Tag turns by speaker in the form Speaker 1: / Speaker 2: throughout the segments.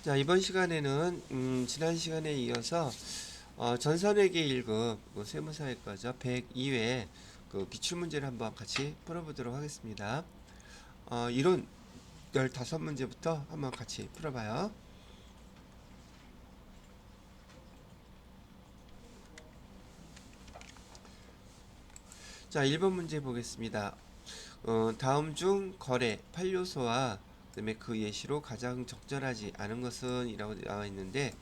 Speaker 1: 자, 이번 시간에는 지난 시간에 이어서 전산회계 1급 세무사회과죠. 102회 그 기출문제를 한번 같이 풀어보도록 하겠습니다. 이론 15문제부터 한번 같이 풀어봐요. 자, 1번 문제 보겠습니다. 다음 중 거래 8요소와 그다음에 그 예시로 가장 적절하지 않은 것은 이라고 나와 있는데,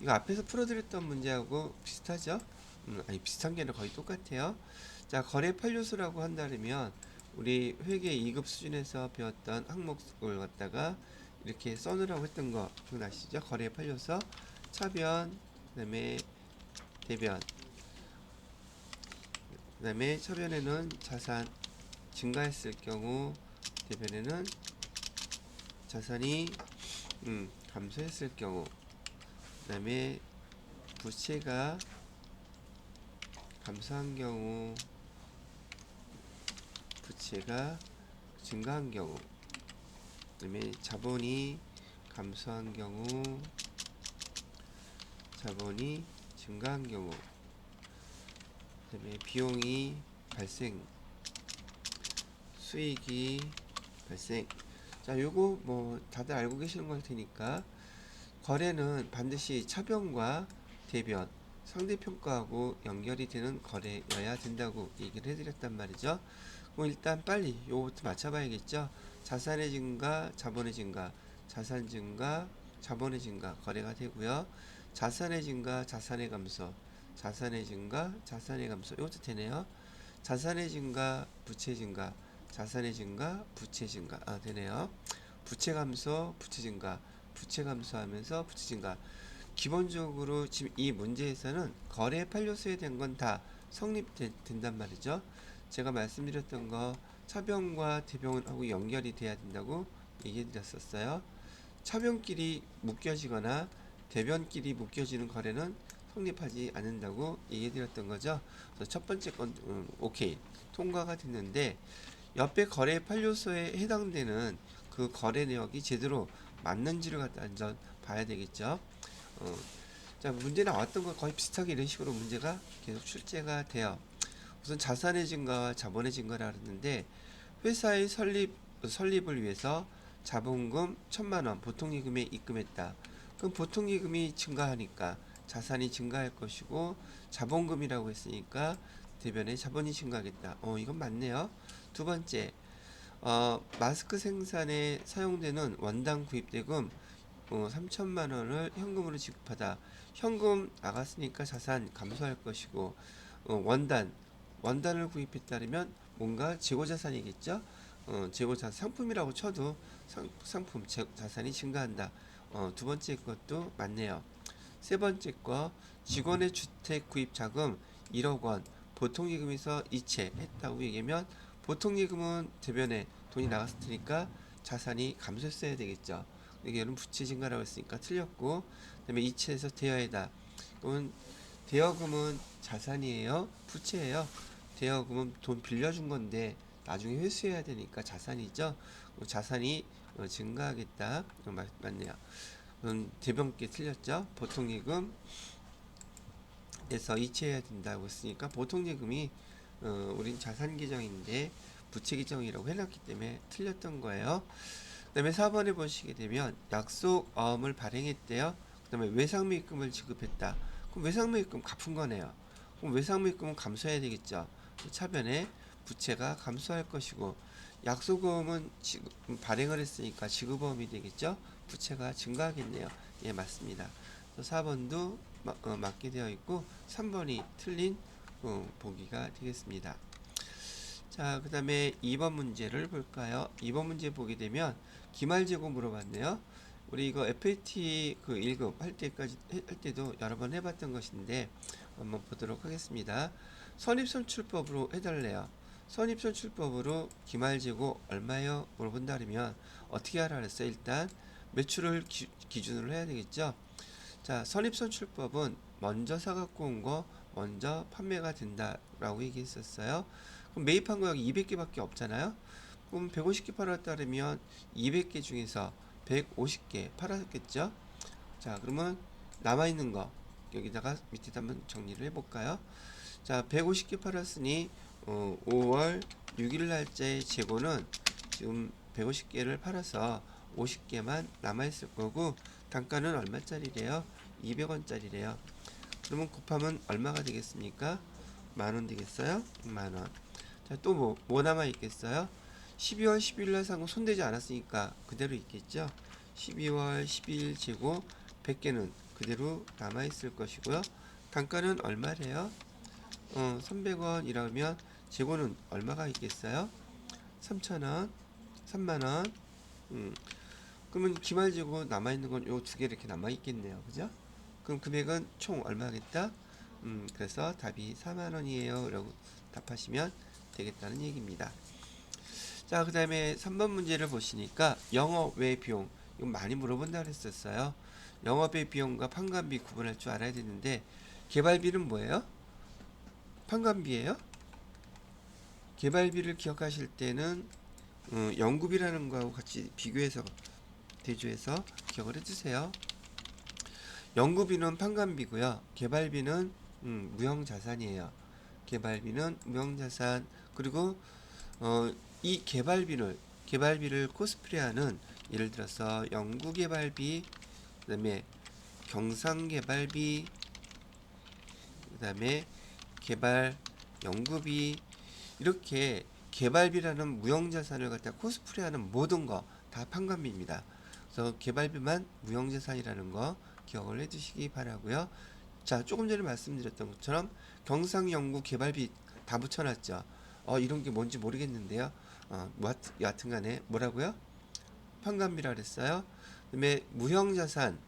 Speaker 1: 이거 앞에서 풀어드렸던 문제하고 비슷하죠? 아니, 비슷한 게 아니라 거의 똑같아요. 자, 거래 8요소라고 한다면 우리 회계 2급 수준에서 배웠던 항목을 갖다가 이렇게 써놓으라고 했던 거 기억나시죠? 거래 8요소, 차변, 그다음에 대변, 그다음에 차변에는 자산 증가했을 경우, 대변에는 자산이 감소했을 경우, 그 다음에 부채가 감소한 경우, 부채가 증가한 경우, 그 다음에 자본이 감소한 경우, 자본이 증가한 경우, 그 다음에 비용이 발생, 수익이 발생. 자, 요거 뭐 다들 알고 계시는 걸 테니까, 거래는 반드시 차변과 대변, 상대평가하고 연결이 되는 거래여야 된다고 얘기를 해드렸단 말이죠. 그럼 일단 빨리 요거부터 맞춰봐야겠죠. 자산의 증가, 자본의 증가, 자산 증가, 자본의 증가 거래가 되고요. 자산의 증가, 자산의 감소, 자산의 증가, 자산의 감소, 이것도 되네요. 자산의 증가, 부채 증가, 자산의 증가, 부채 증가 되네요. 부채 감소, 부채 증가, 부채 감소하면서 부채 증가. 기본적으로 지금 이 문제에서는 거래 8요소에 된 건 다 성립된단 말이죠. 제가 말씀드렸던 거 차변과 대변하고 연결이 돼야 된다고 얘기해 드렸었어요. 차변끼리 묶여지거나 대변끼리 묶여지는 거래는 성립하지 않는다고 얘기해 드렸던 거죠. 그래서 첫 번째 건 오케이 통과가 됐는데, 옆에 거래 8요소에 해당되는 그 거래 내역이 제대로 맞는지를 갖다 완전 봐야 되겠죠. 자, 문제 나왔던 거 거의 비슷하게 이런 식으로 문제가 계속 출제가 돼요. 우선 자산의 증가와 자본의 증가라 그랬는데, 회사의 설립을 위해서 자본금 1,000만원 보통예금에 입금했다. 그럼 보통예금이 증가하니까 자산이 증가할 것이고, 자본금이라고 했으니까 대변에 자본이 증가하겠다. 이건 맞네요. 두 번째, 마스크 생산에 사용되는 원당 구입대금 3천만 원을 현금으로 지급하다. 현금 나갔으니까 자산 감소할 것이고, 원단을 구입했다면 뭔가 재고자산이겠죠. 재고자산 상품이라고 쳐도 상품 자산이 증가한다. 두 번째 것도 맞네요. 세 번째 거, 직원의 주택 구입 자금 1억 원 보통예금에서 이체했다고 얘기하면, 보통예금은 대변에 돈이 나갔을 테니까 자산이 감소했어야 되겠죠. 여기는 부채 증가라고 했으니까 틀렸고, 그 다음에 이체해서 대여해다. 그러면 대여금은 자산이에요? 부채예요? 대여금은 돈 빌려준 건데 나중에 회수해야 되니까 자산이죠. 자산이 증가하겠다. 맞네요. 대변께 틀렸죠. 보통예금에서 이체해야 된다고 했으니까, 보통예금이 우린 자산 계정인데 부채 계정이라고 해놨기 때문에 틀렸던 거예요. 그 다음에 4번에 보시게 되면 약속어음을 발행했대요. 그 다음에 외상매입금을 지급했다. 그럼 외상매입금 갚은 거네요. 그럼 외상매입금은 감소해야 되겠죠. 차변에 부채가 감소할 것이고, 약속어음은 발행을 했으니까 지급어음이 되겠죠. 부채가 증가하겠네요. 예, 맞습니다. 4번도 맞게 되어 있고 3번이 틀린 보기가 되겠습니다. 자, 그 다음에 2번 문제를 볼까요? 2번 문제 보게 되면 기말재고 물어봤네요. 우리 이거 FAT 그 1급 할 때도 여러 번 해봤던 것인데 한번 보도록 하겠습니다. 선입선출법으로 해달래요. 선입선출법으로 기말재고 얼마요? 물어본다 그러면 어떻게 하라 그랬어요? 일단 매출을 기준으로 해야 되겠죠. 자, 선입선출법은 먼저 사갖고 온 거 먼저 판매가 된다라고 얘기했었어요. 그럼 매입한 거 여기 200개밖에 없잖아요. 그럼 150개 팔았다 그러면 200개 중에서 150개 팔았겠죠. 자, 그러면 남아있는 거 여기다가 밑에다 한번 정리를 해볼까요? 자, 150개 팔았으니 5월 6일 날짜의 재고는 지금 150개를 팔아서 50개만 남아있을 거고, 단가는 얼마짜리래요? 200원짜리래요. 그러면 곱하면 얼마가 되겠습니까? 만원 되겠어요? 만원. 자, 또 뭐 남아있겠어요? 12월 10일 날 산 거 손대지 않았으니까 그대로 있겠죠? 12월 12일 재고 100개는 그대로 남아있을 것이고요. 단가는 얼마래요? 300원 이라면 재고는 얼마가 있겠어요? 3,000원, 3만원. 그러면 기말 재고 남아있는 건 요 두 개 이렇게 남아있겠네요. 그죠? 그럼 금액은 총 얼마겠다? 그래서 답이 4만원이에요. 라고 답하시면 되겠다는 얘기입니다. 자, 그 다음에 3번 문제를 보시니까 영업 외 비용, 이거 많이 물어본다 그랬었어요. 영업의 비용과 판관비 구분할 줄 알아야 되는데, 개발비는 뭐예요? 판관비예요? 개발비를 기억하실 때는 연구비라는 거하고 같이 비교해서 대조해서 기억을 해주세요. 연구비는 판관비고요. 개발비는 무형자산이에요. 개발비는 무형자산. 그리고 이 개발비를 코스프레하는, 예를 들어서 연구개발비, 그 다음에 경상개발비, 그 다음에 개발 연구비, 이렇게 개발비라는 무형자산을 갖다 코스프레하는 모든 거 다 판관비입니다. 그래서 개발비만 무형자산이라는 거 기억을 해두시기 바라고요. 자, 조금 전에 말씀드렸던 것처럼 경상연구 개발비 다 붙여놨죠. 이런 게 뭔지 모르겠는데요. 여하튼간에 뭐라고요? 판관비라 그랬어요. 그다음에 무형자산,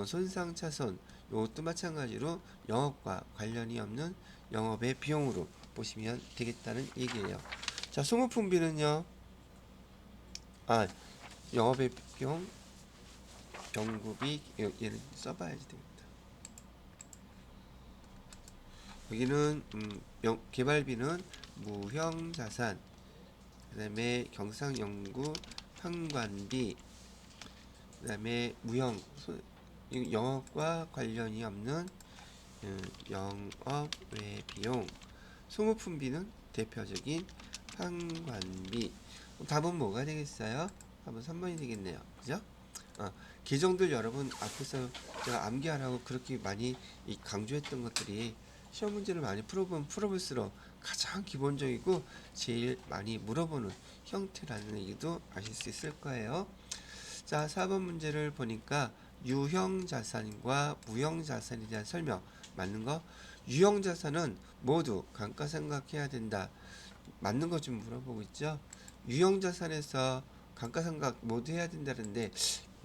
Speaker 1: 손상차손, 이것도 마찬가지로 영업과 관련이 없는 영업의 비용으로 보시면 되겠다는 얘기예요. 자, 소모품비는요. 영업의 비용, 연구비, 얘는 써봐야지 되겠다. 여기는 개발비는 무형자산, 그 다음에 경상연구 판관비, 그 다음에 영업과 관련이 없는 영업 외 비용, 소모품비는 대표적인 판관비. 답은 뭐가 되겠어요? 답은 3번이 되겠네요. 그죠? 계정들 여러분 앞에서 제가 암기하라고 그렇게 많이 강조했던 것들이 시험 문제를 많이 풀어볼수록 가장 기본적이고 제일 많이 물어보는 형태라는 얘기도 아실 수 있을 거예요. 자, 4번 문제를 보니까 유형자산과 무형자산에 대한 설명 맞는 거? 유형자산은 모두 감가상각해야 된다. 맞는 거 좀 물어보고 있죠. 유형자산에서 감가상각 모두 해야 된다는데,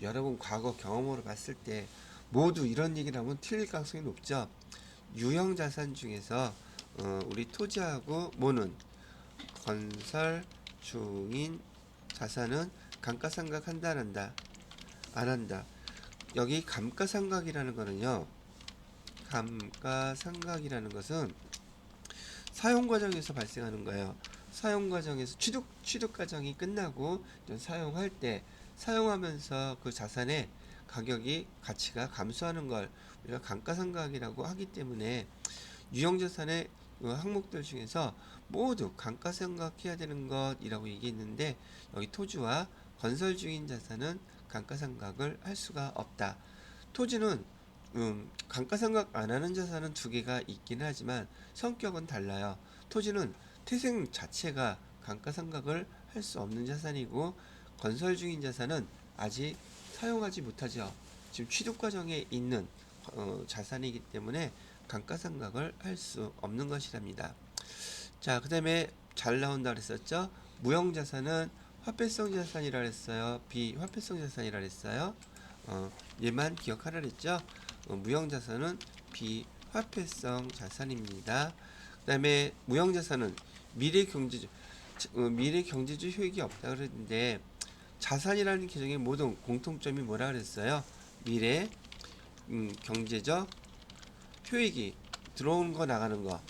Speaker 1: 여러분 과거 경험으로 봤을 때 모두 이런 얘기를 하면 틀릴 가능성이 높죠. 유형자산 중에서 우리 토지하고 뭐는 건설 중인 자산은 감가상각 한다 안 한다? 안 한다. 여기 감가상각이라는 거는요. 감가상각이라는 것은 사용 과정에서 발생하는 거예요. 사용 과정에서 취득 과정이 끝나고 사용할 때, 사용하면서 그 자산의 가치가 감소하는 걸 우리가 감가상각이라고 하기 때문에 유형자산의 항목들 중에서 모두 감가상각해야 되는 것이라고 얘기했는데, 여기 토지와 건설 중인 자산은 감가상각을 할 수가 없다. 토지는 감가상각 안 하는 자산은 두 개가 있긴 하지만 성격은 달라요. 토지는 태생 자체가 감가상각을 할 수 없는 자산이고, 건설 중인 자산은 아직 사용하지 못하죠. 지금 취득 과정에 있는 자산이기 때문에 감가상각을 할 수 없는 것이랍니다. 자, 그 다음에 잘 나온다 그랬었죠. 무형자산은 화폐성 자산이라 그랬어요. 비화폐성 자산이라 그랬어요. 얘만 기억하라 그랬죠. 무형자산은 비화폐성 자산입니다. 그 다음에 무형자산은 미래 경제주 효익이 없다 그랬는데, 자산이라는 개념의 모든 공통점이 뭐라 그랬어요? 미래 경제적 효익이 들어오는 거 나가는 거,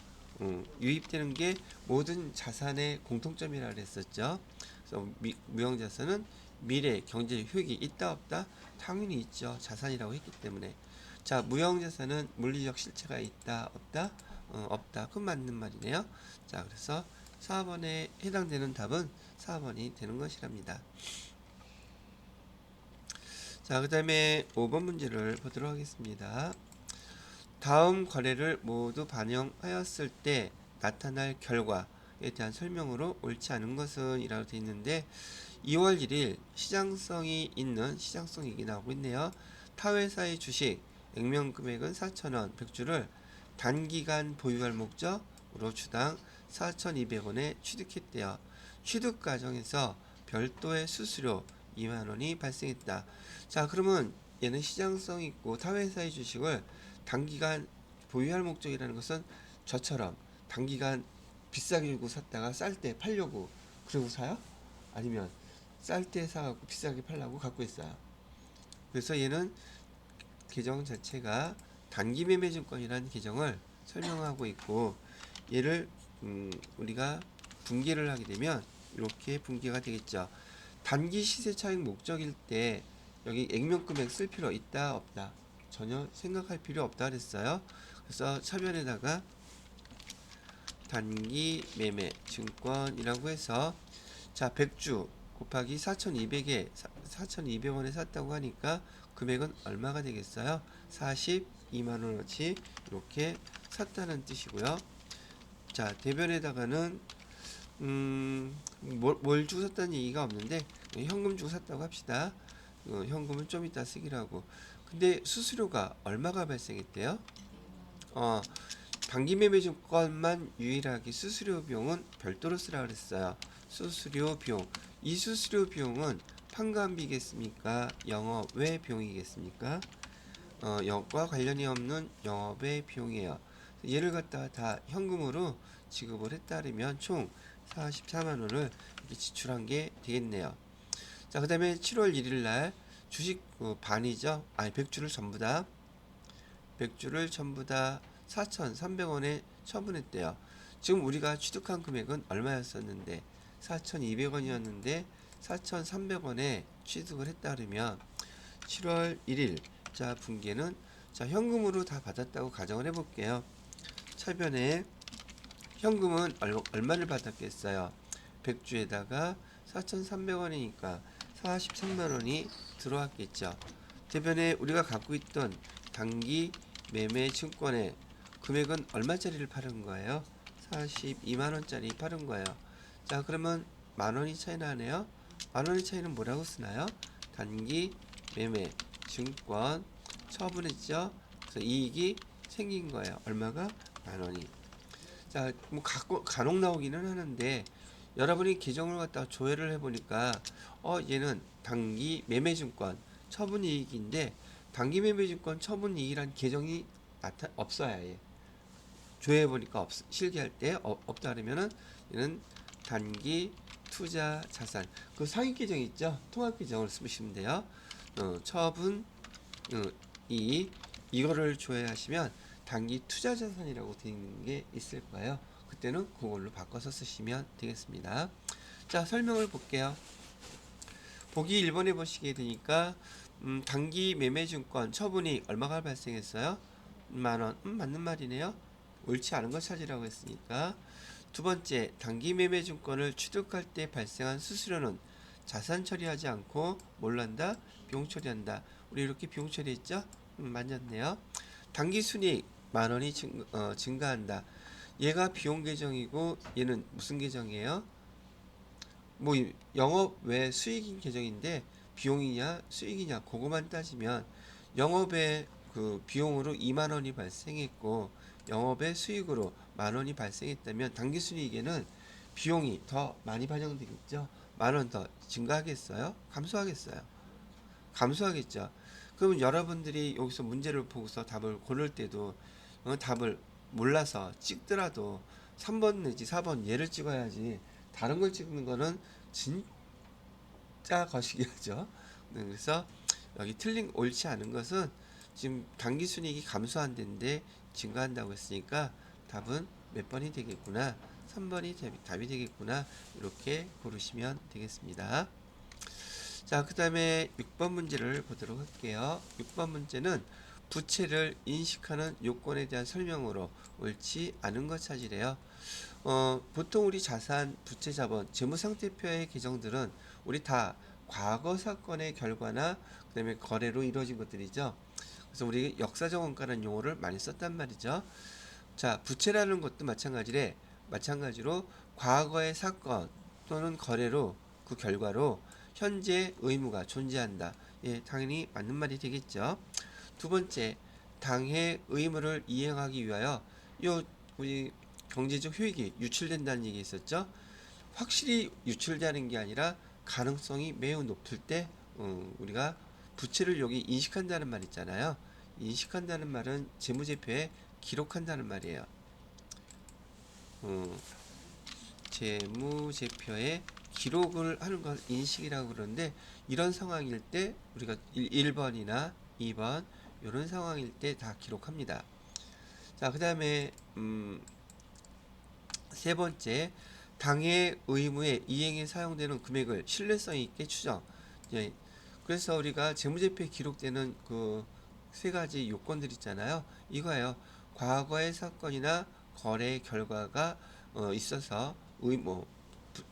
Speaker 1: 유입되는 게 모든 자산의 공통점이라 그랬었죠. 그래서 무형자산은 미래 경제적 효익이 있다 없다? 당연히 있죠. 자산이라고 했기 때문에. 자, 무형자산은 물리적 실체가 있다, 없다? 없다. 그건 맞는 말이네요. 자, 그래서 4번에 해당되는 답은 4번이 되는 것이랍니다. 자, 그 다음에 5번 문제를 보도록 하겠습니다. 다음 거래를 모두 반영하였을 때 나타날 결과에 대한 설명으로 옳지 않은 것은 이라고 되어 있는데 2월 1일 시장성이 있는 시장성 얘기 나오고 있네요. 타회사의 주식 액면 금액은 4,000원 100주를 단기간 보유할 목적으로 주당 4,200원에 취득했대요. 취득 과정에서 별도의 수수료 2만원이 발생했다. 자, 그러면 얘는 시장성 있고 타회사의 주식을 단기간 보유할 목적이라는 것은 저처럼 단기간 비싸게 주고 샀다가 쌀 때 팔려고 그러고 사요? 아니면 쌀 때 사갖고 비싸게 팔라고 갖고 있어요. 그래서 얘는 계정 자체가 단기 매매 증권이라는 계정을 설명하고 있고 얘를 우리가 분기를 하게 되면 이렇게 분기가 되겠죠. 단기 시세 차익 목적일 때 여기 액면 금액 쓸 필요 있다 없다? 전혀 생각할 필요 없다 그랬어요. 그래서 차변에다가 단기 매매 증권이라고 해서 자 100주 곱하기 4,200에 4,200원에 샀다고 하니까 금액은 얼마가 되겠어요? 42만원어치 이렇게 샀다는 뜻이고요. 자 대변에다가는 뭘 주고 샀다는 얘기가 없는데 현금 주고 샀다고 합시다. 현금은 좀 이따 쓰기로 하고. 근데 수수료가 얼마가 발생했대요? 단기 매매 증권만 유일하게 수수료 비용은 별도로 쓰라 그랬어요. 수수료 비용. 이 수수료 비용은 판관비겠습니까? 영업외 비용이겠습니까? 영업과 관련이 없는 영업의 비용이에요. 얘를 갖다가 다 현금으로 지급을 했다면 총 44만원을 지출한 게 되겠네요. 자, 그 다음에 7월 1일 날 주식 반이죠. 아니 100주를 전부 다 4,300원에 처분했대요. 지금 우리가 취득한 금액은 얼마였었는데 4,200원이었는데 4,300원에 취득을 했다 그러면 7월 1일 자 분기에는 자 현금으로 다 받았다고 가정을 해볼게요. 차변에 현금은 얼마를 받았겠어요? 100주에다가 4,300원이니까 43만원이 들어왔겠죠. 대변에 우리가 갖고 있던 단기 매매 증권의 금액은 얼마짜리를 파는 거예요? 42만원짜리 파는 거예요. 자, 그러면 만원이 차이 나네요. 만원의 차이는 뭐라고 쓰나요? 단기 매매 증권 처분했죠. 그래서 이익이 생긴 거예요. 얼마가? 만원이. 자, 뭐 간혹 나오기는 하는데 여러분이 계정을 갖다가 조회를 해보니까 얘는 단기 매매증권 처분이익인데 단기 매매증권 처분이익이란 계정이 없어야 해. 조회해보니까 실기할 때 없다 그러면은 얘는 단기 투자 자산 그 상위 계정 있죠? 통합 계정을 쓰시면 돼요. 처분 이거를 조회하시면 단기 투자 자산이라고 되어 있는 게 있을 거예요. 그때는 그걸로 바꿔서 쓰시면 되겠습니다. 자, 설명을 볼게요. 보기 1번에 보시게 되니까 단기 매매증권 처분이 얼마가 발생했어요? 만원. 맞는 말이네요. 옳지 않은 걸 찾으라고 했으니까. 두 번째, 단기 매매증권을 취득할 때 발생한 수수료는 자산 처리하지 않고 뭘 한다? 비용 처리한다. 우리 이렇게 비용 처리했죠? 맞았네요. 단기 순이익 만원이 증가한다. 얘가 비용 계정이고 얘는 무슨 계정이에요? 뭐 영업 외 수익인 계정인데 비용이냐 수익이냐 그거만 따지면 영업의 그 비용으로 2만원이 발생했고 영업의 수익으로 만원이 발생했다면 당기순이익에는 비용이 더 많이 반영되겠죠. 만원 더 증가하겠어요? 감소하겠어요? 감소하겠죠. 그러면 여러분들이 여기서 문제를 보고서 답을 고를 때도 답을 몰라서 찍더라도 3번 내지 4번 얘를 찍어야지 다른 걸 찍는 거는 진짜 거시기하죠. 그래서 여기 틀린 옳지 않은 것은 지금 단기순이익이 감소한다는데 증가한다고 했으니까 답은 몇 번이 되겠구나 3번이 답이 되겠구나 이렇게 고르시면 되겠습니다. 자, 그 다음에 6번 문제를 보도록 할게요. 6번 문제는 부채를 인식하는 요건에 대한 설명으로 옳지 않은 것 찾으래요. 보통 우리 자산, 부채, 자본, 재무상태표의 계정들은 우리 다 과거 사건의 결과나 그다음에 거래로 이루어진 것들이죠. 그래서 우리 역사적 원가라는 용어를 많이 썼단 말이죠. 자, 부채라는 것도 마찬가지로 과거의 사건 또는 거래로 그 결과로 현재 의무가 존재한다. 예, 당연히 맞는 말이 되겠죠. 두 번째, 당해 의무를 이행하기 위하여 요 우리 경제적 효익이 유출된다는 얘기 있었죠. 확실히 유출되는 게 아니라 가능성이 매우 높을 때 우리가 부채를 여기 인식한다는 말 있잖아요. 인식한다는 말은 재무제표에 기록한다는 말이에요. 재무제표에 기록을 하는 걸 인식이라고 그러는데 이런 상황일 때 우리가 1번이나 2번 이런 상황일 때 다 기록합니다. 자, 그 다음에 세 번째, 당해 의무의 이행에 사용되는 금액을 신뢰성 있게 추정. 예, 그래서 우리가 재무제표에 기록되는 그 세 가지 요건들 있잖아요. 이거예요. 과거의 사건이나 거래 결과가 있어서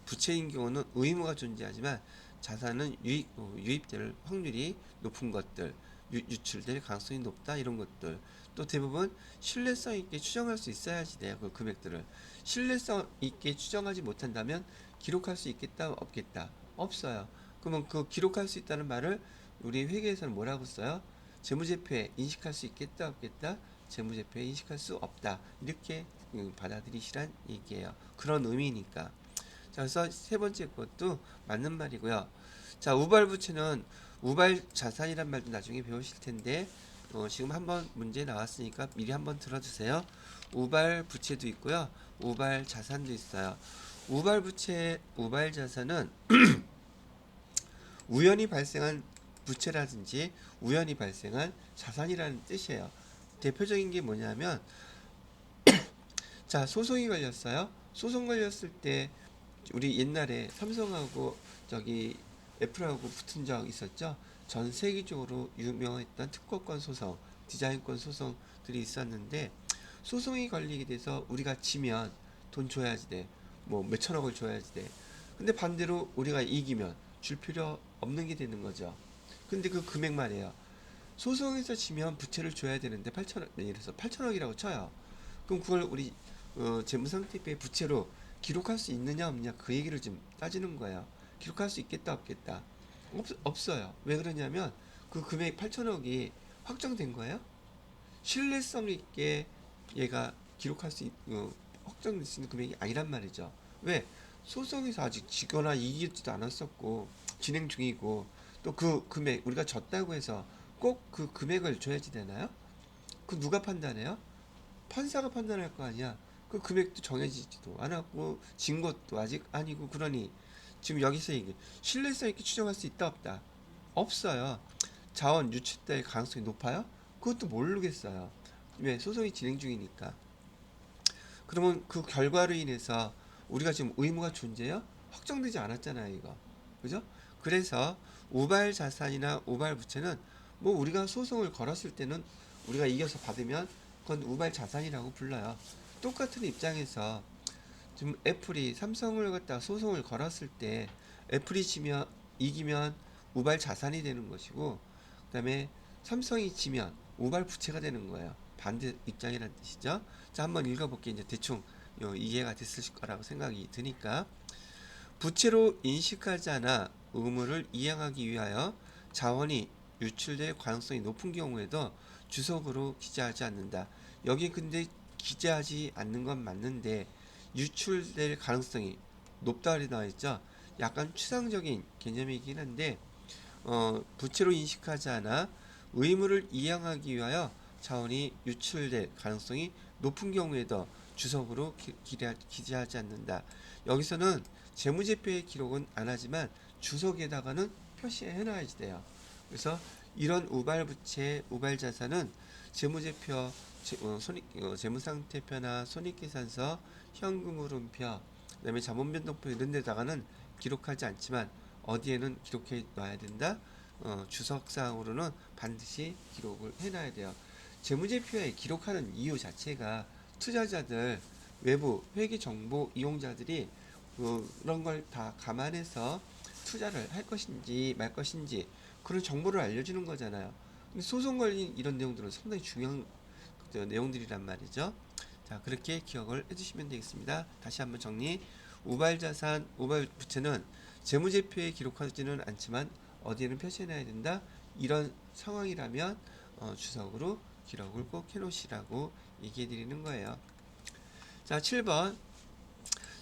Speaker 1: 부채인 경우는 의무가 존재하지만 자산은 유입될 확률이 높은 것들, 유출될 가능성이 높다 이런 것들. 또 대부분 신뢰성 있게 추정할 수 있어야지 돼요. 그 금액들을 신뢰성 있게 추정하지 못한다면 기록할 수 있겠다 없겠다 없어요. 그러면 그 기록할 수 있다는 말을 우리 회계에서는 뭐라고 써요? 재무제표에 인식할 수 있겠다 없겠다 재무제표에 인식할 수 없다 이렇게 받아들이시란 얘기예요. 그런 의미니까. 자, 그래서 세 번째 것도 맞는 말이고요. 자, 우발부채는 우발 자산이란 말도 나중에 배우실 텐데 지금 한번 문제 나왔으니까 미리 한번 들어주세요. 우발 부채도 있고요. 우발 자산도 있어요. 우발 부채, 우발 자산은 우연히 발생한 부채라든지 우연히 발생한 자산이라는 뜻이에요. 대표적인 게 뭐냐면 자, 소송이 걸렸어요. 소송 걸렸을 때 우리 옛날에 삼성하고 저기 애플하고 붙은 적 있었죠. 전 세계적으로 유명했던 특허권 소송, 디자인권 소송들이 있었는데 소송이 걸리게 돼서 우리가 지면 돈 줘야지 돼. 뭐 몇천억을 줘야지 돼. 근데 반대로 우리가 이기면 줄 필요 없는 게 되는 거죠. 근데 그 금액 말이에요. 소송에서 지면 부채를 줘야 되는데 8천억, 예를 들어서 8천억이라고 쳐요. 그럼 그걸 우리 재무상태표의 부채로 기록할 수 있느냐 없느냐 그 얘기를 좀 따지는 거예요. 기록할 수 있겠다 없겠다 없어요. 왜 그러냐면 그 금액 8천억이 확정된 거예요. 신뢰성 있게 얘가 기록할 수 확정될 수 있는 금액이 아니란 말이죠. 왜? 소송에서 아직 지거나 이기지도 않았었고 진행 중이고 또 그 금액 우리가 졌다고 해서 꼭 그 금액을 줘야지 되나요? 그 누가 판단해요? 판사가 판단할 거 아니야. 그 금액도 정해지지도 않았고 진 것도 아직 아니고 그러니 지금 여기서 얘기 신뢰성 있게 추정할 수 있다 없다 없어요. 자원 유출될 가능성이 높아요? 그것도 모르겠어요. 왜? 소송이 진행 중이니까. 그러면 그 결과로 인해서 우리가 지금 의무가 존재해요? 확정되지 않았잖아요, 이거. 그죠? 그래서 우발 자산이나 우발 부채는 뭐 우리가 소송을 걸었을 때는 우리가 이겨서 받으면 그건 우발 자산이라고 불러요. 똑같은 입장에서 지금 애플이 삼성을 갖다 소송을 걸었을 때 애플이 지면 이기면 우발 자산이 되는 것이고 그다음에 삼성이 지면 우발 부채가 되는 거예요. 반대 입장이라는 뜻이죠. 자, 한번 읽어볼게요. 이제 대충 이해가 됐을 거라고 생각이 드니까 부채로 인식하지 않아 의무를 이행하기 위하여 자원이 유출될 가능성이 높은 경우에도 주석으로 기재하지 않는다. 여기 근데 기재하지 않는 건 맞는데 유출될 가능성이 높다고 나와 있죠. 약간 추상적인 개념이긴 한데 부채로 인식하지 않아 의무를 이행하기 위하여 자원이 유출될 가능성이 높은 경우에도 주석으로 기재하지 않는다. 여기서는 재무제표의 기록은 안 하지만 주석에다가는 표시해 놔야지 돼요. 그래서 이런 우발부채, 우발자산은 재무제표, 재무상태표나 손익계산서, 현금흐름표, 그다음에 자본변동표 이런 데다가는 기록하지 않지만 어디에는 기록해 놔야 된다. 주석상으로는 반드시 기록을 해놔야 돼요. 재무제표에 기록하는 이유 자체가 투자자들, 외부 회계 정보 이용자들이 그런 걸 다 감안해서 투자를 할 것인지 말 것인지 그런 정보를 알려주는 거잖아요. 근데 소송 걸린 이런 내용들은 상당히 중요한 내용들이란 말이죠. 자, 그렇게 기억을 해주시면 되겠습니다. 다시 한번 정리. 우발자산, 우발부채는 재무제표에 기록하지는 않지만 어디에는 표시해놔야 된다. 이런 상황이라면 주석으로 기록을 꼭 해놓으시라고 얘기해드리는 거예요. 자, 7번.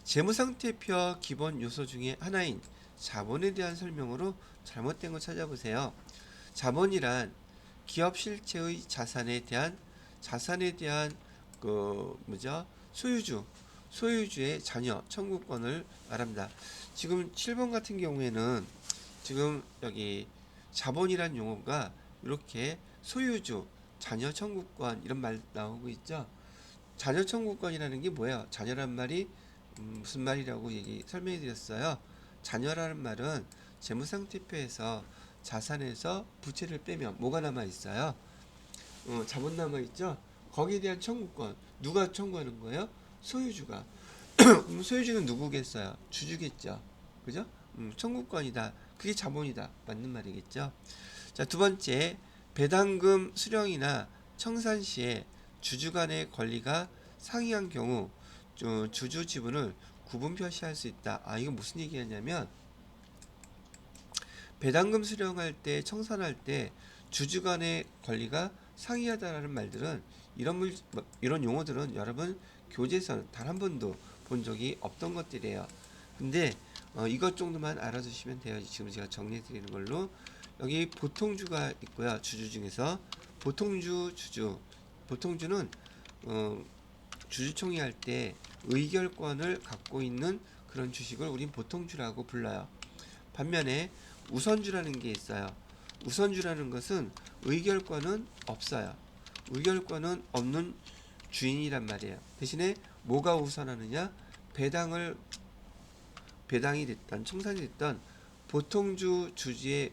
Speaker 1: 재무상태표 기본 요소 중에 하나인 자본에 대한 설명으로 잘못된 거 찾아보세요. 자본이란 기업 실체의 자산에 대한 소유주의 자녀 청구권을 말합니다. 지금 7번 같은 경우에는 지금 여기 자본이란 용어가 이렇게 소유주, 자녀 청구권 이런 말 나오고 있죠. 자녀 청구권이라는 게 뭐예요? 자녀란 말이 무슨 말이라고 설명해 드렸어요. 자녀라는 말은 재무상태표에서 자산에서 부채를 빼면 뭐가 남아 있어요? 자본 남아 있죠. 거기에 대한 청구권 누가 청구하는 거예요? 소유주가. 그럼 소유주는 누구겠어요? 주주겠죠. 그죠? 청구권이다. 그게 자본이다. 맞는 말이겠죠. 자, 두 번째, 배당금 수령이나 청산 시에 주주 간의 권리가 상이한 경우 주주 지분을 구분 표시할 수 있다. 아, 이거 무슨 얘기냐면 배당금 수령할 때, 청산할 때 주주 간의 권리가 상이하다라는 말들은 이런 용어들은 여러분 교재에서는 단 한 번도 본 적이 없던 것들이에요. 근데 이것 정도만 알아두시면 돼요. 지금 제가 정리해 드리는 걸로. 여기 보통주가 있고요. 주주 중에서 보통주는 주주총회 할 때 의결권을 갖고 있는 그런 주식을 우린 보통주라고 불러요. 반면에 우선주라는 게 있어요. 우선주라는 것은 의결권은 없어요. 의결권은 없는 주인이란 말이에요. 대신에 뭐가 우선하느냐? 배당이 됐던 청산이 됐던 보통주 주주의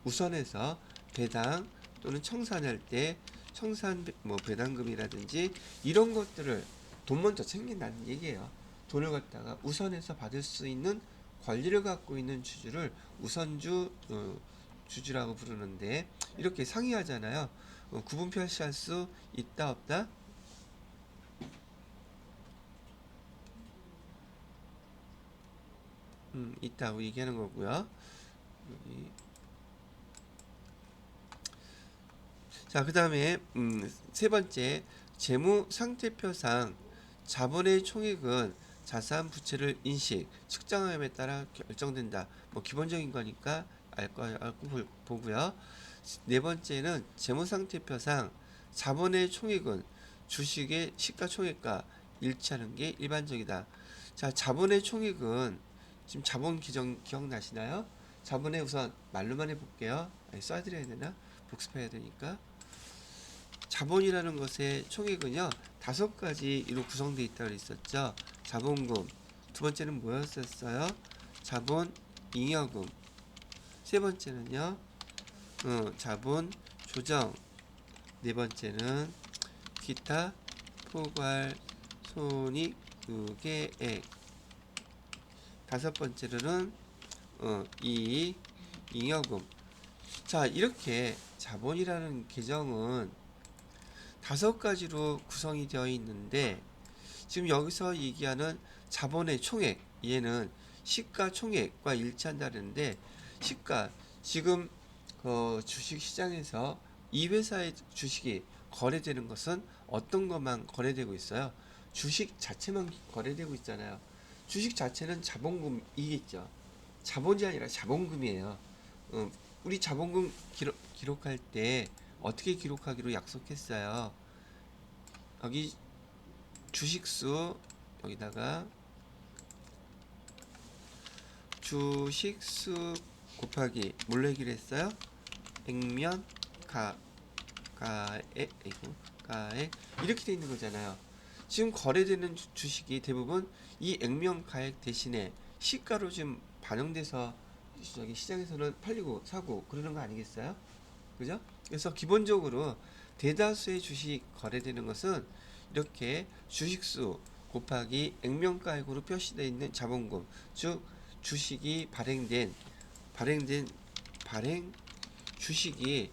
Speaker 1: 우선해서 배당 또는 청산할 때 청산 배당금이라든지 이런 것들을 돈 먼저 챙긴다는 얘기예요. 돈을 갖다가 우선해서 받을 수 있는 권리를 갖고 있는 주주를 우선주 주주라고 부르는데 이렇게 상이하잖아요. 구분 표시할 수 있다 없다? 있다고 얘기하는 거고요. 자, 그 다음에 세 번째, 재무 상태표상 자본의 총액은 자산 부채를 인식, 측정함에 따라 결정된다. 뭐 기본적인 거니까 알고 보고요. 네 번째는 재무 상태표상 자본의 총액은 주식의 시가총액과 일치하는 게 일반적이다. 자, 자본의 총액은 지금 자본 기억나시나요? 자본의 우선 말로만 해볼게요. 써드려야 되나? 복습해야 되니까. 자본이라는 것의 총액은요 5가지로 구성되어 있다고 그랬었죠. 자본금, 두 번째는 뭐였었어요? 자본 잉여금, 세 번째는요 자본 조정, 네 번째는 기타 포괄 손익 계획, 다섯 번째로는 이익 잉여금. 자, 이렇게 자본이라는 계정은 5가지로 구성이 되어 있는데 지금 여기서 얘기하는 자본의 총액, 얘는 시가총액과 일치한다는데 시가, 지금 주식시장에서 이 회사의 주식이 거래되는 것은 어떤 것만 거래되고 있어요? 주식 자체만 거래되고 있잖아요. 주식 자체는 자본금이겠죠. 자본이 아니라 자본금이에요. 우리 자본금 기록할 때 어떻게 기록하기로 약속했어요? 여기 주식수, 여기다가 주식수 곱하기 뭘 내기로 했어요? 액면 가액 이렇게 돼 있는 거잖아요. 지금 거래되는 주식이 대부분 이 액면 가액 대신에 시가로 지금 반영돼서 저기 시장에서는 팔리고 사고 그러는 거 아니겠어요? 그죠? 그래서 기본적으로 대다수의 주식 거래되는 것은 이렇게 주식수 곱하기 액면가액으로 표시되어 있는 자본금, 즉 주식이 발행 주식이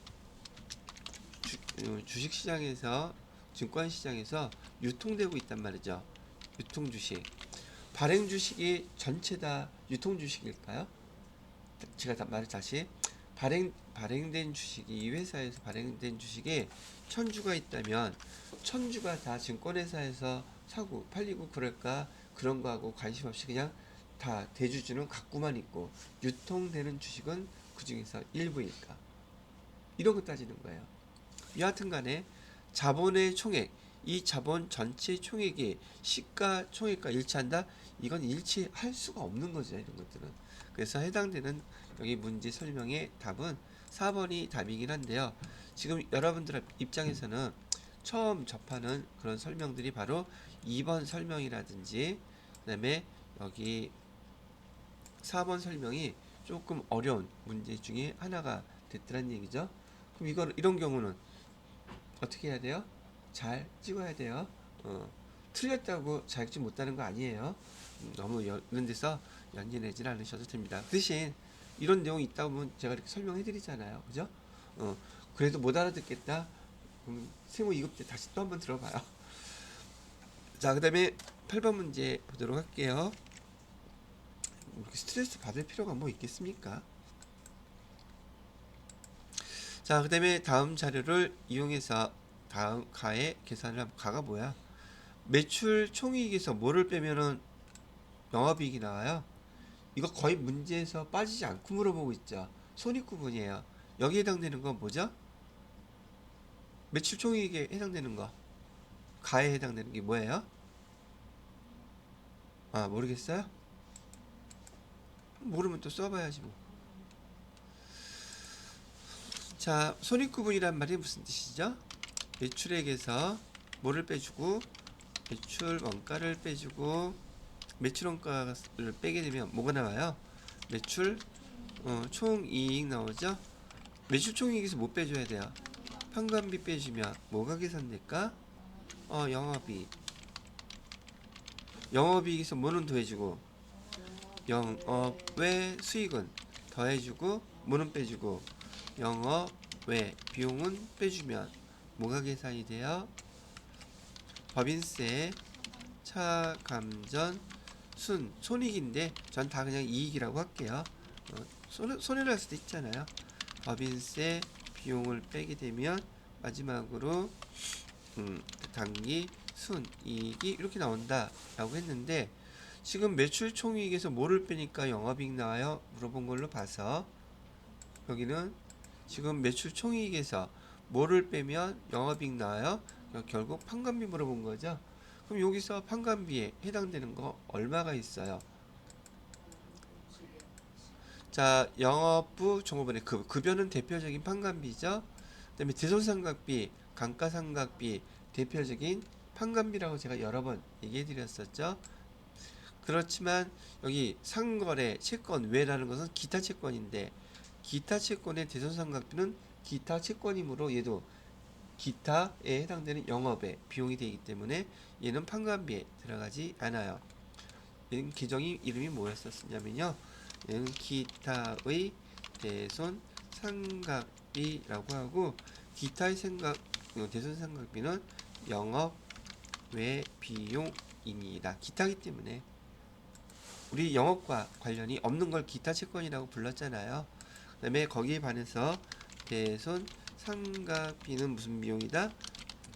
Speaker 1: 주식시장에서 증권시장에서 유통되고 있단 말이죠. 유통주식. 발행 주식이 전체 다 유통주식일까요? 제가 말을 다시 발행된 주식이 이 회사에서 발행된 주식이 1000주가 있다면 1000주가 다 증권회사에서 사고 팔리고 그럴까? 그런 거하고 관심 없이 그냥 다 대주주는 갖고만 있고 유통되는 주식은 그 중에서 일부일까? 이런 거 따지는 거예요. 여하튼 간에 자본의 총액, 이 자본 전체 총액이 시가 총액과 일치한다? 이건 일치할 수가 없는 거죠. 이런 것들은. 그래서 해당되는 여기 문제 설명의 답은 4번이 답이긴 한데요. 지금 여러분들 입장에서는 처음 접하는 그런 설명들이 바로 2번 설명이라든지 그 다음에 여기 4번 설명이 조금 어려운 문제 중에 하나가 됐더란 얘기죠. 그럼 이런 경우는 어떻게 해야 돼요? 잘 찍어야 돼요. 틀렸다고 잘 찍지 못하는 거 아니에요. 너무 이런 데서 연연하지 않으셔도 됩니다. 그 대신 이런 내용이 있다 보면 제가 이렇게 설명해 드리잖아요. 그죠? 그래도 못 알아듣겠다? 그럼 세무 2급 때 다시 또 한번 들어봐요. 자, 그 다음에 8번 문제 보도록 할게요. 이렇게 스트레스 받을 필요가 뭐 있겠습니까? 자, 그 다음에 다음 자료를 이용해서 다음 가의 계산을 하면 가가 뭐야? 매출 총이익에서 뭐를 빼면은 영업이익이 나와요? 이거 거의 문제에서 빠지지 않고 물어보고 있죠. 손익구분이에요. 여기에 해당되는 건 뭐죠? 매출 총이익에 해당되는 거. 가에 해당되는 게 뭐예요? 아, 모르겠어요? 모르면 또 써봐야지 뭐. 자, 손익구분이란 말이 무슨 뜻이죠? 매출액에서 뭐를 빼주고 매출 원가를 빼주고 매출 원가를 빼게 되면 뭐가 나와요? 매출 총이익 나오죠? 매출 총이익에서 뭐 빼줘야 돼요? 판관비 빼주면 뭐가 계산될까? 영업이익. 영업이익에서 뭐는 더해주고 영업외 수익은 더해주고 뭐는 빼주고 영업외 비용은 빼주면 뭐가 계산이 돼요? 법인세, 차감전, 손익인데 전 다 그냥 이익이라고 할게요. 손해날 수도 있잖아요. 법인세 비용을 빼게 되면 마지막으로 당기 순이익이 이렇게 나온다 라고 했는데 지금 매출 총이익에서 뭐를 빼니까 영업이익 나와요? 물어본 걸로 봐서 여기는 지금 매출 총이익에서 뭐를 빼면 영업이익 나와요? 결국 판관비 물어본 거죠. 그럼 여기서 판관비에 해당되는 거 얼마가 있어요? 자, 영업부 종업원의 급여는 대표적인 판관비죠. 그 다음에 대손상각비, 감가상각비 대표적인 판관비라고 제가 여러 번 얘기해 드렸었죠. 그렇지만 여기 상거래 채권 외라는 것은 기타 채권인데 기타 채권의 대손상각비는 기타 채권이므로 얘도 기타에 해당되는 영업의 비용이 되기 때문에 얘는 판관비에 들어가지 않아요. 얘는 계정이 이름이 뭐였었냐면요. 얘는 기타의 대손 상각비라고 하고 기타의 대손 상각비는 영업 외 비용입니다. 기타기 때문에 우리 영업과 관련이 없는 걸 기타 채권이라고 불렀잖아요. 그 다음에 거기에 반해서 대손 상각비는 무슨 비용이다?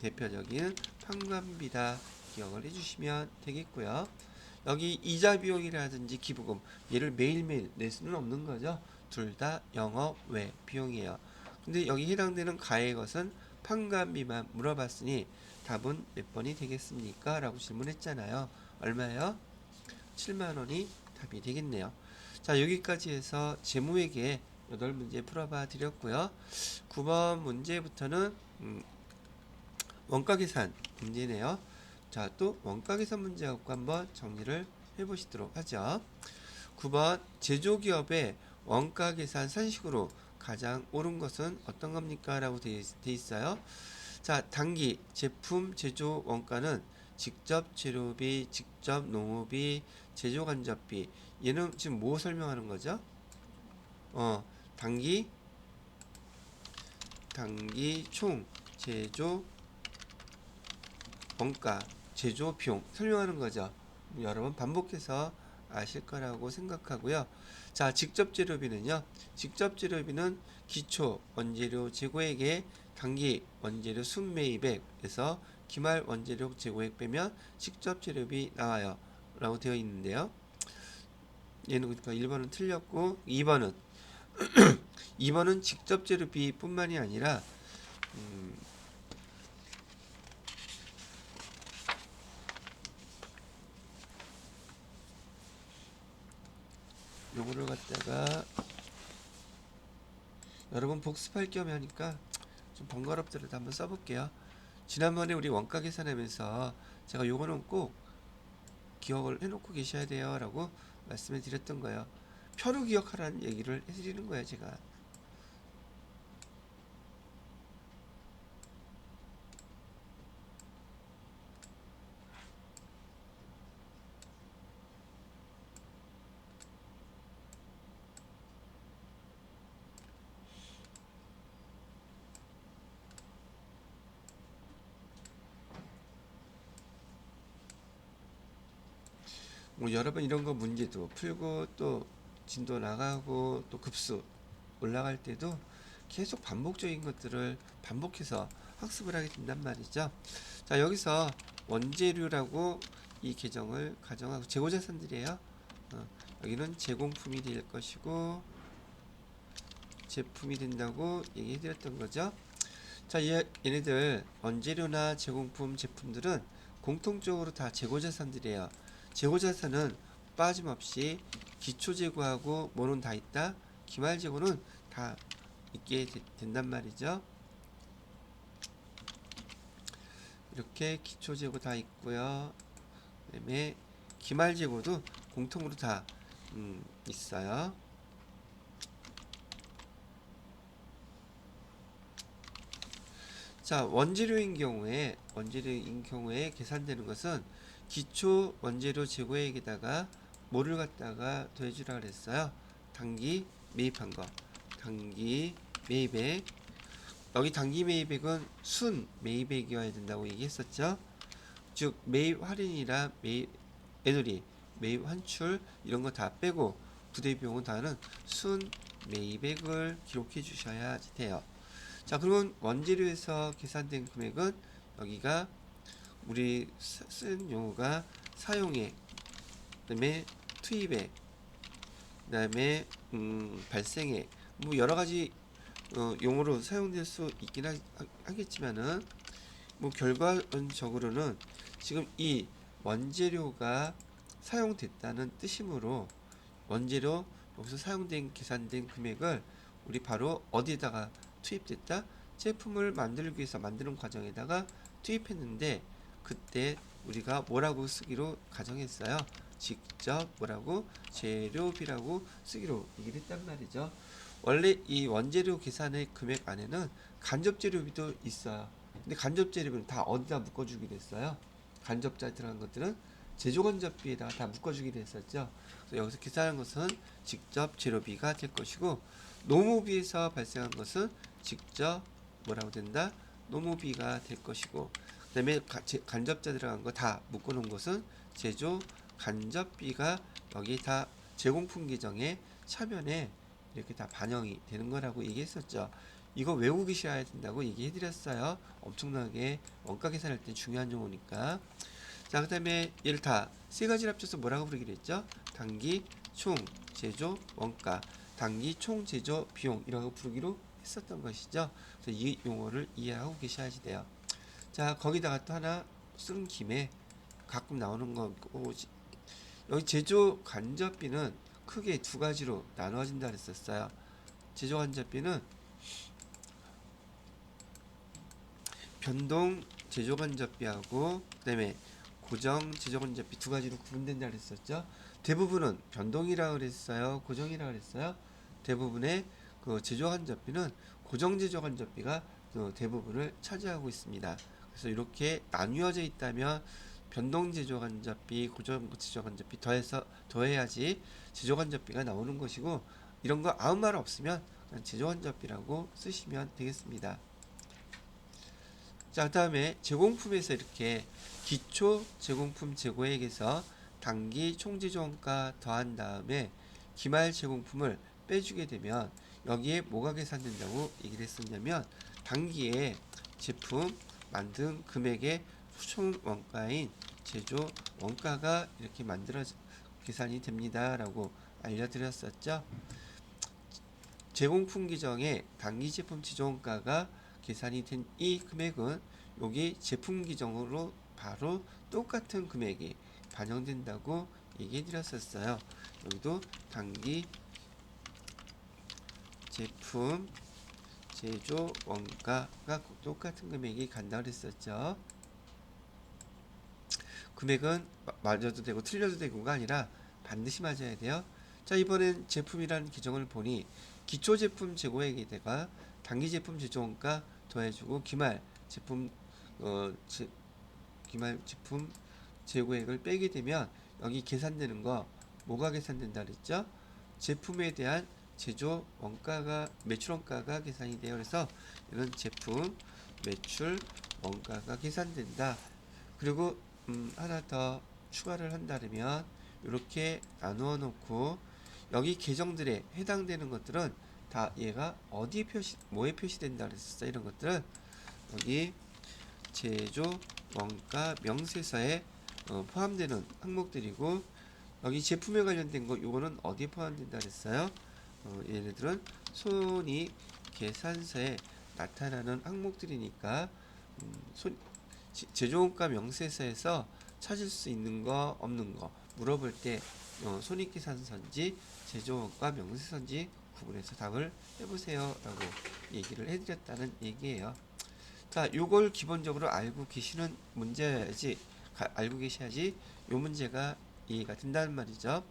Speaker 1: 대표적인 판관비다. 기억을 해주시면 되겠고요. 여기 이자 비용이라든지 기부금 얘를 매일매일 낼 수는 없는 거죠. 둘 다 영업 외 비용이에요. 근데 여기 해당되는 가의 것은 판관비만 물어봤으니 답은 몇 번이 되겠습니까? 라고 질문했잖아요. 얼마예요? 7만원이 답이 되겠네요. 자, 여기까지 해서 재무회계 8문제 풀어봐 드렸고요. 9번 문제부터는 원가계산 문제네요. 자, 또 원가계산 문제 갖고 한번 정리를 해보시도록 하죠. 9번 제조기업의 원가 계산 산식으로 가장 옳은 것은 어떤 겁니까? 라고 돼 있어요. 자, 단기 제품 제조 원가는 직접 재료비, 직접 농업비, 제조 간접비. 얘는 지금 뭐 설명하는 거죠? 단기 총 제조 원가, 제조 비용 설명하는 거죠. 여러 번 반복해서 아실 거라고 생각하고요. 자, 직접 재료비는요. 직접 재료비는 기초 원재료 재고액에 단기 원재료 순매입액에서 기말 원재료 재고액 빼면 직접 재료비 나와요. 라고 되어 있는데요. 얘는 그러니까 1번은 틀렸고 2번은 직접 재료비 뿐만이 아니라 요거를 갖다가 여러분 복습할 겸 하니까 좀 번거롭더라도 한번 써볼게요. 지난번에 우리 원가 계산하면서 제가 요거는 꼭 기억을 해놓고 계셔야 돼요 라고 말씀을 드렸던 거예요. 표로 기억하라는 얘기를 해드리는 거예요 제가. 뭐 여러 번 이런 거 문제도 풀고 또 진도 나가고 또 급수 올라갈 때도 계속 반복적인 것들을 반복해서 학습을 하게 된단 말이죠. 자, 여기서 원재료라고 이 계정을 가정하고 재고자산들이에요. 여기는 제공품이 될 것이고 제품이 된다고 얘기해 드렸던 거죠. 자, 얘네들 원재료나 제공품 제품들은 공통적으로 다 재고자산들이에요. 재고자산은 빠짐없이 기초재고하고 뭐는 다 있다, 기말재고는 다 있게 된단 말이죠. 이렇게 기초재고 다 있고요. 그 다음에 기말재고도 공통으로 다 있어요. 자, 원재료인 경우에 계산되는 것은 기초 원재료 재고액에다가 뭐를 갖다가 더해주라 그랬어요? 단기 매입한 거. 단기 매입액. 여기 단기 매입액은 순 매입액이어야 된다고 얘기했었죠. 즉 매입 할인이라 매입 애들이 매입 환출 이런 거 다 빼고 부대 비용은 다는 순 매입액을 기록해 주셔야 돼요. 자, 그러면 원재료에서 계산된 금액은 여기가 우리 쓴 용어가 사용액, 그다음에 투입액, 그다음에 발생액, 뭐 여러 가지 용어로 사용될 수 있긴 하겠지만은 뭐 결과적으로는 지금 이 원재료가 사용됐다는 뜻이므로 원재료 여기서 사용된 계산된 금액을 우리 바로 어디에다가 투입됐다? 제품을 만들기 위해서 만드는 과정에다가 투입했는데 그때 우리가 뭐라고 쓰기로 가정했어요? 직접 뭐라고? 재료비라고 쓰기로 얘기를 했단 말이죠. 원래 이 원재료 계산의 금액 안에는 간접재료비도 있어요. 근데 간접재료비는 다 어디다 묶어주기로 했어요? 간접자에 들어간 것들은 제조간접비에다가 다 묶어주기로 했었죠. 그래서 여기서 계산한 것은 직접 재료비가 될 것이고 노무비에서 발생한 것은 직접 뭐라고 된다? 노무비가 될 것이고 그 다음에 간접자 들어간 거 다 묶어놓은 것은 제조 간접비가 여기 다 제공품 계정의 차변에 이렇게 다 반영이 되는 거라고 얘기했었죠. 이거 외우고 계셔야 된다고 얘기해드렸어요. 엄청나게 원가 계산할 때 중요한 용어니까. 자, 그 다음에 얘를 다 세 가지를 합쳐서 뭐라고 부르기로 했죠? 단기 총 제조 원가, 단기 총 제조 비용이라고 부르기로 했었던 것이죠. 그래서 이 용어를 이해하고 계셔야지 돼요. 자, 거기다가 또 하나 쓰는 김에 가끔 나오는 거고, 여기 제조 간접비는 크게 두 가지로 나누어진다 그랬었어요. 제조 간접비는 변동 제조 간접비하고 그다음에 고정 제조 간접비 두 가지로 구분된다 그랬었죠. 대부분은 변동이라고 그랬어요, 고정이라고 그랬어요? 대부분의 그 제조간접비는 고정제조간접비가 대부분을 차지하고 있습니다. 그래서 이렇게 나뉘어져 있다면 변동제조간접비, 고정제조간접비 더해야지 제조간접비가 나오는 것이고, 이런 거 아무 말 없으면 그냥 제조간접비라고 쓰시면 되겠습니다. 자, 그 다음에 제공품에서 이렇게 기초 제공품 재고액에서 단기 총제조원가 더한 다음에 기말 제공품을 빼주게 되면 여기에 뭐가 계산된다고 얘기를 했었냐면, 단기에 제품 만든 금액의 총 원가인 제조 원가가 이렇게 계산이 됩니다 라고 알려드렸었죠. 제공품 규정에 단기 제품 제조원가가 계산이 된 이 금액은 여기 제품 규정으로 바로 똑같은 금액이 반영된다고 얘기해 드렸었어요. 여기도 단기 제품 제조 원가가 똑같은 금액이 간다고 그랬었죠. 금액은 맞아도 되고 틀려도 되고가 아니라 반드시 맞아야 돼요. 자, 이번엔 제품이라는 규정을 보니 기초 제품 재고액에다가 단기 제품 제조원가 더해주고 기말 제품 재고액을 빼게 되면 여기 계산되는 거 뭐가 계산된다 그랬죠? 제품에 대한 제조 원가가 매출 원가가 계산이 돼요. 그래서 이런 제품 매출 원가가 계산된다. 그리고 하나 더 추가를 한다면 이렇게 나누어 놓고 여기 계정들에 해당되는 것들은 다 얘가 어디에 뭐에 표시된다 그랬었어. 이런 것들은 여기 제조 원가 명세서에 포함되는 항목들이고, 여기 제품에 관련된 거 요거는 어디에 포함된다 그랬어요. 얘네들은 손익 계산서에 나타나는 항목들이니까 제조원가 명세서에서 찾을 수 있는 거 없는 거 물어볼 때 손익계산서인지 제조원가 명세서인지 구분해서 답을 해보세요 라고 얘기를 해드렸다는 얘기예요. 자, 요걸 기본적으로 알고 계시는 문제야지, 알고 계셔야지 요 문제가 이해가 된다는 말이죠.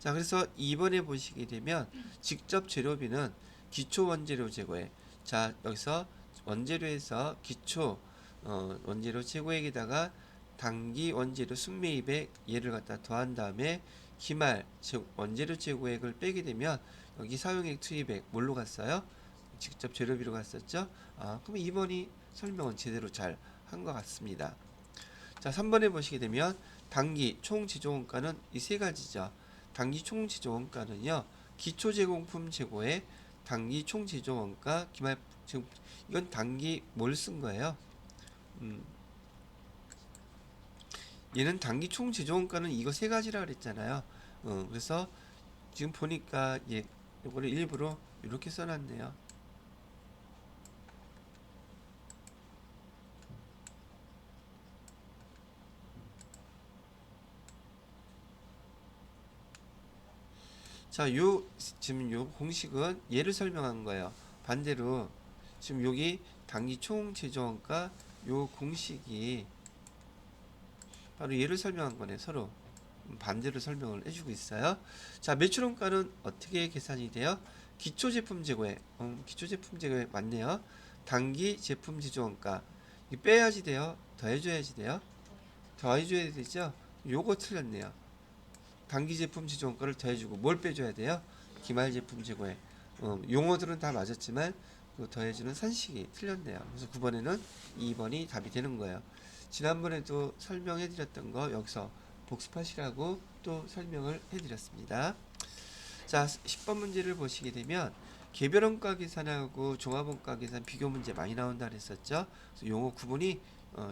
Speaker 1: 자, 그래서 2번에 보시게 되면 직접 재료비는 기초 원재료 재고에, 자, 여기서 원재료에서 기초 원재료 재고액에다가 단기 원재료 순매입액 얘를 갖다 더한 다음에 기말 원재료 재고액을 빼게 되면 여기 사용액 투입액 뭘로 갔어요? 직접 재료비로 갔었죠? 그럼 2번이 설명은 제대로 잘 한 것 같습니다. 자, 3번에 보시게 되면 단기 총 제조원가는 이 세 가지죠. 단기 총 제조원가는요, 기초 제공품 재고에 단기 총 제조원가 기말 이건 단기 뭘 쓴 거예요? 얘는 단기 총 제조원가는 이거 세 가지라 그랬잖아요. 그래서 지금 보니까 요거를 일부러 이렇게 써놨네요. 자, 지금 요 공식은 얘를 설명한 거예요. 반대로 지금 여기 단기 총 제조원가 요 공식이 바로 얘를 설명한 거네. 서로 반대로 설명을 해주고 있어요. 자, 매출원가는 어떻게 계산이 돼요? 기초제품 재고에 기초제품 재고에 맞네요. 단기 제품 제조원가 이 빼야지 돼요? 더해줘야지 돼요? 더해줘야 되죠? 요거 틀렸네요. 단기 제품 제조원가를 더해주고 뭘 빼줘야 돼요? 기말 제품 재고에 용어들은 다 맞았지만 그 더해주는 산식이 틀렸네요. 그래서 9번에는 2번이 답이 되는 거예요. 지난번에도 설명해드렸던 거 여기서 복습하시라고 또 설명을 해드렸습니다. 자, 10번 문제를 보시게 되면 개별원가 계산하고 종합원가 계산 비교 문제 많이 나온다 그랬었죠. 그래서 용어 구분이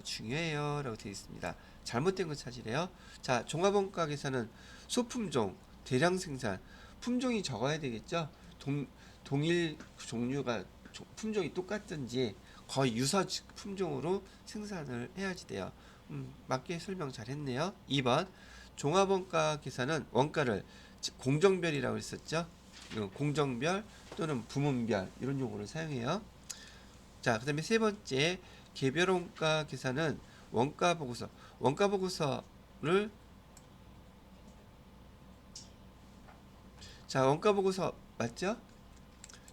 Speaker 1: 중요해요 라고 되어 있습니다. 잘못된 거 찾으래요. 자, 종합원가 계산은 소품종, 대량 생산, 품종이 적어야 되겠죠. 동일 종류가 품종이 똑같든지 거의 유사 품종으로 생산을 해야지 돼요. 맞게 설명 잘 했네요. 2번 종합원가 계산은 원가를 공정별이라고 했었죠. 공정별 또는 부문별 이런 용어를 사용해요. 자, 그 다음에 세 번째 개별원가 계산은 원가 보고서를 자, 원가 보고서 맞죠?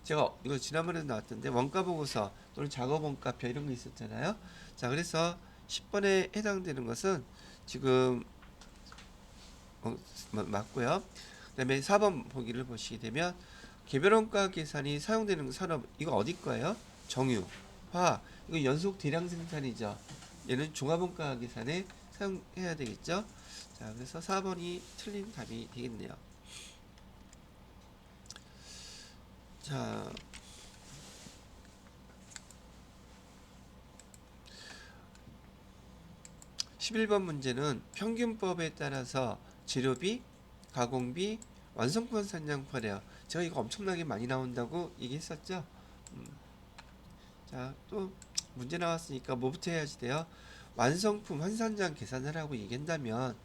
Speaker 1: 제가 이거 지난번에 나왔던데 원가 보고서 또는 작업 원가표 이런 거 있었잖아요. 자, 그래서 10번에 해당되는 것은 지금 맞고요. 그다음에 4번 보기를 보시게 되면 개별 원가 계산이 사용되는 산업 이거 어디 거예요? 정유, 화학 이거 연속 대량 생산이죠. 얘는 종합 원가 계산에 사용해야 되겠죠. 자, 그래서 4번이 틀린 답이 되겠네요. 자, 11번 문제는 평균법에 따라서 재료비, 가공비, 완성품 산량파래요. 제가 이거 엄청나게 많이 나온다고 얘기했었죠. 자, 또 문제 나왔으니까 뭐부터 해야지 돼요? 완성품 환산량 계산을 하고 얘기한다면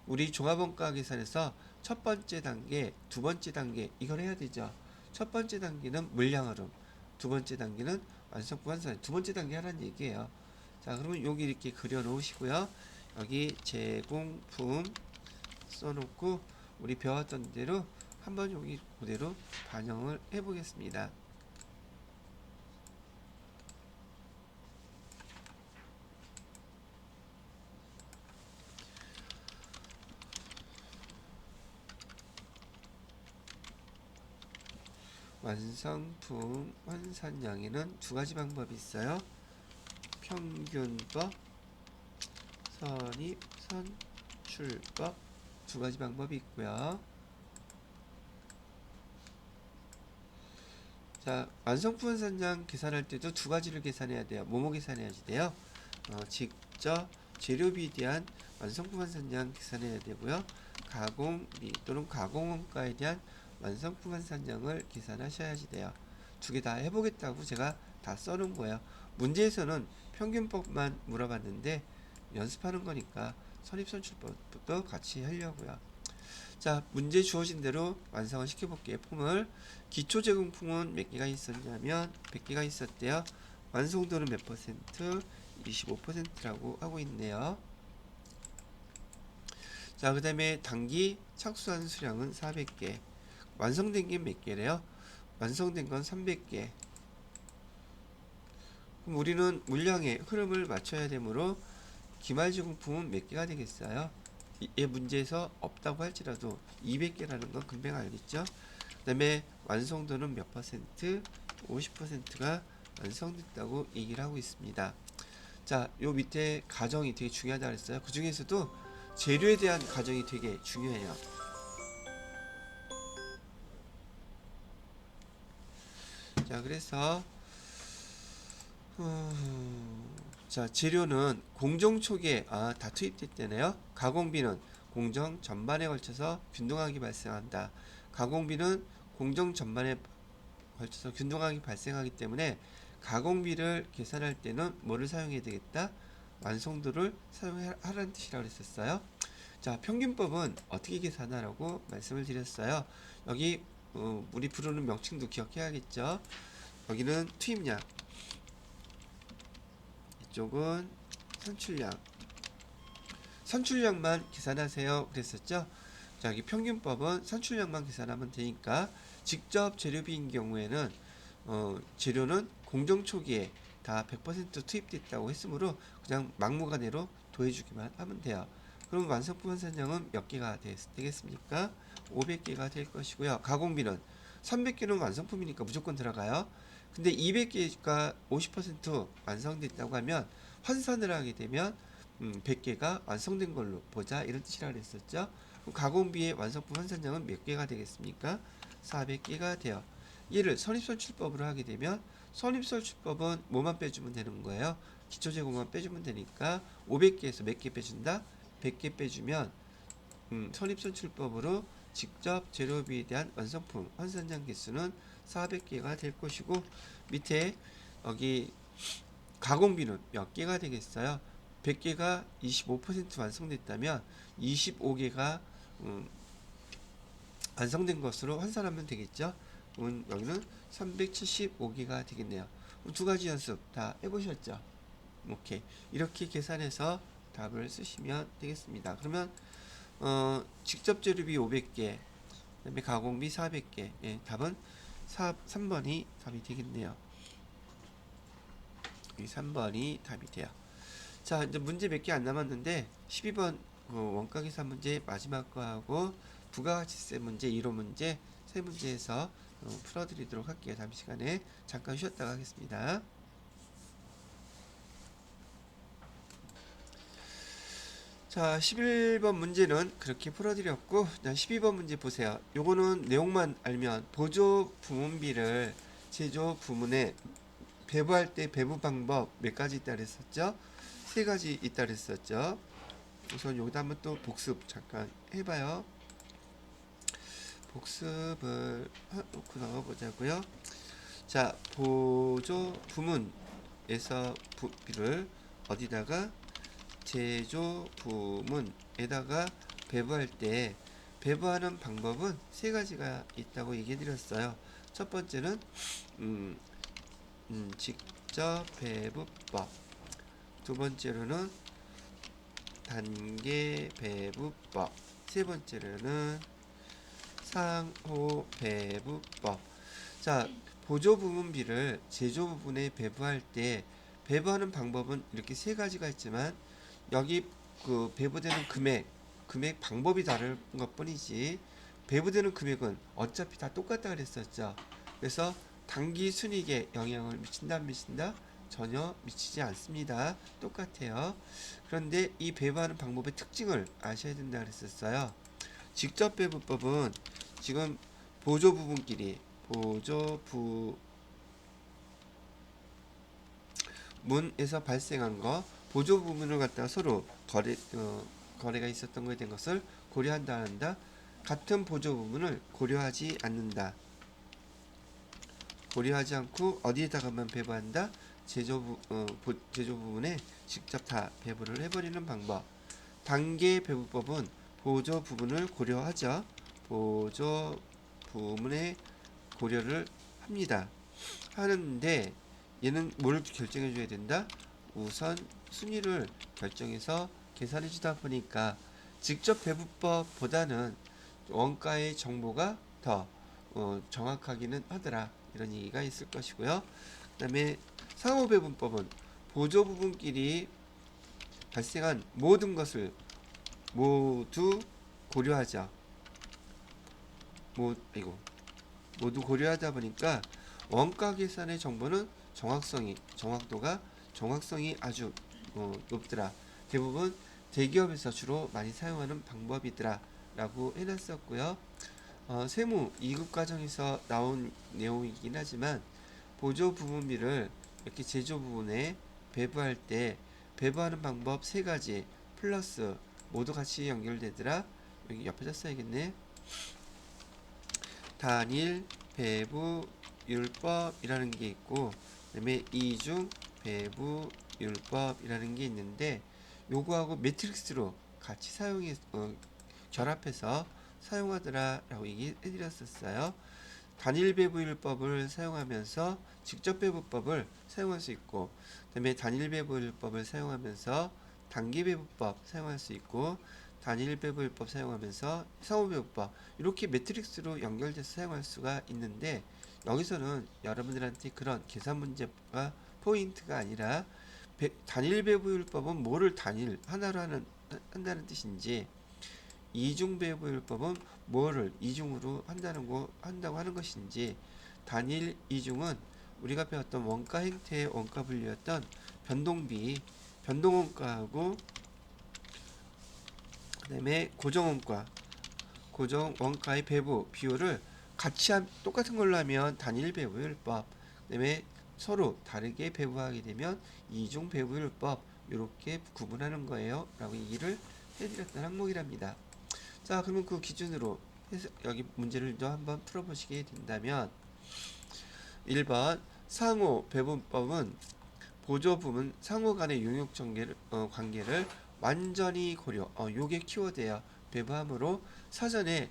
Speaker 1: 우리 종합원가 계산에서 첫 번째 단계, 두 번째 단계 이걸 해야 되죠. 첫 번째 단계는 물량흐름, 두 번째 단계는 완성품 환산. 두 번째 단계 하라는 얘기예요. 자, 그러면 여기 이렇게 그려 놓으시고요. 여기 제공품 써놓고 우리 배웠던 대로 한번 여기 그대로 반영을 해보겠습니다. 완성품 환산량에는 두 가지 방법이 있어요. 평균법, 선입, 선출법 두 가지 방법이 있고요. 자, 완성품 환산량 계산할 때도 두 가지를 계산해야 돼요. 뭐뭐 계산해야지 돼요? 직접 재료비에 대한 완성품 환산량 계산해야 되고요. 가공비 또는 가공원가에 대한 완성품 환산량을 계산하셔야지 돼요. 두 개 다 해보겠다고 제가 다 써놓은 거예요. 문제에서는 평균법만 물어봤는데 연습하는 거니까 선입선출법도 같이 하려고요. 자, 문제 주어진 대로 완성을 시켜볼게요. 품을 기초 제공품은 몇 개가 있었냐면 100개가 있었대요. 완성도는 몇 퍼센트? 25%라고 하고 있네요. 자, 그 다음에 단기 착수한 수량은 400개. 완성된 게 몇 개래요? 완성된 건 300개. 그럼 우리는 물량의 흐름을 맞춰야 되므로 기말 제공품은 몇 개가 되겠어요? 이 문제에서 없다고 할지라도 200개라는 건 금방 알겠죠? 그 다음에 완성도는 몇 퍼센트? 50%가 완성됐다고 얘기를 하고 있습니다. 자, 요 밑에 가정이 되게 중요하다 그랬어요. 그 중에서도 재료에 대한 가정이 되게 중요해요. 자, 그래서 자, 재료는 공정 초기에 다 투입됐대네요. 가공비는 공정 전반에 걸쳐서 균등하게 발생한다. 가공비는 공정 전반에 걸쳐서 균등하게 발생하기 때문에 가공비를 계산할 때는 뭐를 사용해야 되겠다? 완성도를 사용하라는 뜻이라고 했었어요. 자, 평균법은 어떻게 계산하라고 말씀을 드렸어요. 여기 우리 부르는 명칭도 기억해야겠죠. 여기는 투입량, 이쪽은 산출량. 산출량만 계산하세요 그랬었죠. 자, 여기 평균법은 산출량만 계산하면 되니까 직접 재료비인 경우에는 재료는 공정 초기에 다 100% 투입됐다고 했으므로 그냥 막무가내로 더해주기만 하면 돼요. 그럼 완성품 환산량은 몇 개가 되겠습니까? 500개가 될 것이고요. 가공비는 300개는 완성품이니까 무조건 들어가요. 근데 200개가 50% 완성됐다고 하면 환산을 하게 되면 100개가 완성된 걸로 보자 이런 뜻이라 그랬었죠. 그럼 가공비의 완성품 환산량은 몇 개가 되겠습니까? 400개가 돼요. 얘를 선입선출법으로 하게 되면 선입선출법은 뭐만 빼주면 되는 거예요? 기초제공만 빼주면 되니까 500개에서 몇 개 빼준다? 100개 빼주면 선입선출법으로 직접 재료비에 대한 완성품 환산량 개수는 400개가 될 것이고 밑에 여기 가공비는 몇 개가 되겠어요? 100개가 25% 완성됐다면 25개가 완성된 것으로 환산하면 되겠죠. 여기는 375개가 되겠네요. 두 가지 연습 다 해보셨죠? 오케이. 이렇게 계산해서 답을 쓰시면 되겠습니다. 그러면 직접 재료비 500개, 그다음에 가공비 400개. 예, 답은 3번이 답이 되겠네요. 이 3번이 답이 돼요. 자, 이제 문제 몇 개 안 남았는데 12번 원가 계산 문제 마지막 거하고 부가가치세 문제 1호 문제 세 문제에서 풀어드리도록 할게요. 다음 시간에 잠깐 쉬었다가 하겠습니다. 자, 11번 문제는 그렇게 풀어드렸고, 12번 문제 보세요. 요거는 내용만 알면 보조 부문비를 제조 부문에 배부할 때 배부 방법 몇 가지 있다 그랬었죠? 세 가지 있다 그랬었죠? 우선 여기다 한번 또 복습 잠깐 해봐요. 복습을 놓고 나가보자고요. 자, 보조 부문에서 부비를 어디다가 제조 부문에다가 배부할 때 배부하는 방법은 세 가지가 있다고 얘기해 드렸어요. 첫 번째는 직접 배부법, 두 번째로는 단계 배부법, 세 번째로는 상호 배부법. 자, 보조 부문비를 제조 부분에 배부할 때 배부하는 방법은 이렇게 세 가지가 있지만 여기 그 배부되는 금액 방법이 다른 것 뿐이지 배부되는 금액은 어차피 다 똑같다 그랬었죠. 그래서 단기 순이익에 영향을 미친다 안 미친다? 전혀 미치지 않습니다. 똑같아요. 그런데 이 배부하는 방법의 특징을 아셔야 된다 그랬었어요. 직접 배부법은 지금 보조 부분끼리 보조 부문에서 발생한 거 보조 부문을 갖다가 서로 거래가 있었던 것에 대한 것을 고려한다 한다. 같은 보조 부문을 고려하지 않는다. 고려하지 않고 어디에다가만 배부한다? 제조 부분에 직접 다 배부를 해버리는 방법. 단계 배부법은 보조 부분을 고려하죠. 보조 부문의 고려를 합니다. 하는데 얘는 뭘 결정해 줘야 된다? 우선 순위를 결정해서 계산해 주다 보니까 직접 배부법보다는 원가의 정보가 더 정확하기는 하더라. 이런 얘기가 있을 것이고요. 그 다음에 상호배분법은 보조 부분끼리 발생한 모든 것을 모두 고려하자. 모두 고려하다 보니까 원가 계산의 정보는 정확성이 아주 높더라. 대부분 대기업에서 주로 많이 사용하는 방법이더라 라고 해놨었고요. 세무 2급 과정에서 나온 내용이긴 하지만 보조 부분비를 이렇게 제조 부분에 배부할 때 배부하는 방법 세 가지 플러스 모두 같이 연결되더라. 여기 옆에다 써야겠네. 단일 배부 율법이라는 게 있고 그다음에 이중 배부 율법이라는 게 있는데 요거하고 매트릭스로 같이 결합해서 사용하더라 라고 얘기해 드렸었어요. 단일 배부율법을 사용하면서 직접 배부법을 사용할 수 있고 그다음에 단일 배부율법을 사용하면서 단기 배부법 사용할 수 있고 단일 배부율법 사용하면서 상호 배부법 이렇게 매트릭스로 연결돼서 사용할 수가 있는데 여기서는 여러분들한테 그런 계산 문제가 포인트가 아니라 단일 배부율법은 뭐를 단일 하나로 한다는 뜻인지 이중 배부율법은 뭐를 이중으로 한다고 하는 것인지 단일 이중은 우리가 배웠던 원가 행태의 원가 분류였던 변동원가하고 그다음에 고정원가의 배부 비율을 같이 똑같은 걸로 하면 단일 배부율법 그다음에 서로 다르게 배부하게 되면 이중 배부율법 이렇게 구분하는 거예요 라고 얘기를 해드렸던 항목이랍니다. 자, 그러면 그 기준으로 해서 여기 문제를 또 한번 풀어보시게 된다면 1번 상호 배분법은 보조 부문 상호 간의 용역 관계를 완전히 고려. 요게 키워드예요. 배부함으로 사전에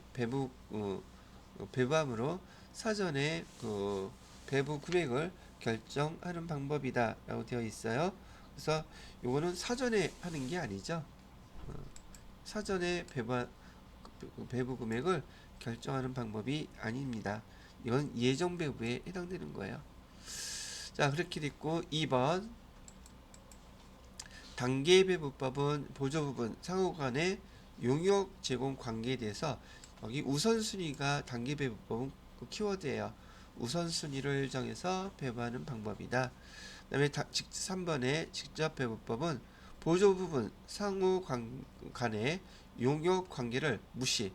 Speaker 1: 배부함으로 사전에 그 배부 금액을 결정하는 방법이다라고 되어 있어요. 그래서 요거는 사전에 하는 게 아니죠. 사전에 배부 금액을 결정하는 방법이 아닙니다. 이건 예정배부에 해당되는 거예요. 자, 그렇게 됐고 2번 단계배부법은 보조부분 상호 간의 용역 제공 관계에 대해서 여기 우선순위가 단계배부법은 그 키워드예요. 우선순위를 정해서 배부하는 방법이다. 그 다음에 3번의 직접배부법은 보조부분 상호 간의 용역 관계를 무시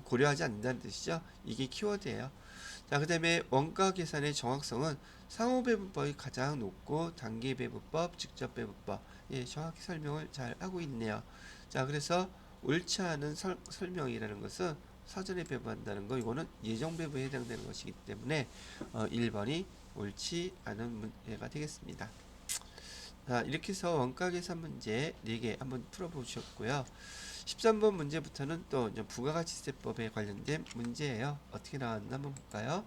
Speaker 1: 고려하지 않는다는 뜻이죠. 이게 키워드예요. 자, 그 다음에 원가 계산의 정확성은 상호배분법이 가장 높고 단계배분법, 직접배분법 예, 정확히 설명을 잘 하고 있네요. 자, 그래서 옳지 않은 설명이라는 것은 사전에 배부한다는 거 이거는 예정배부에 해당되는 것이기 때문에 1번이 옳지 않은 문제가 되겠습니다. 자, 이렇게 해서 원가 계산 문제 4개 한번 풀어보셨고요. 13번 문제부터는 또 이제 부가가치세법에 관련된 문제예요. 어떻게 나왔나 한번 볼까요?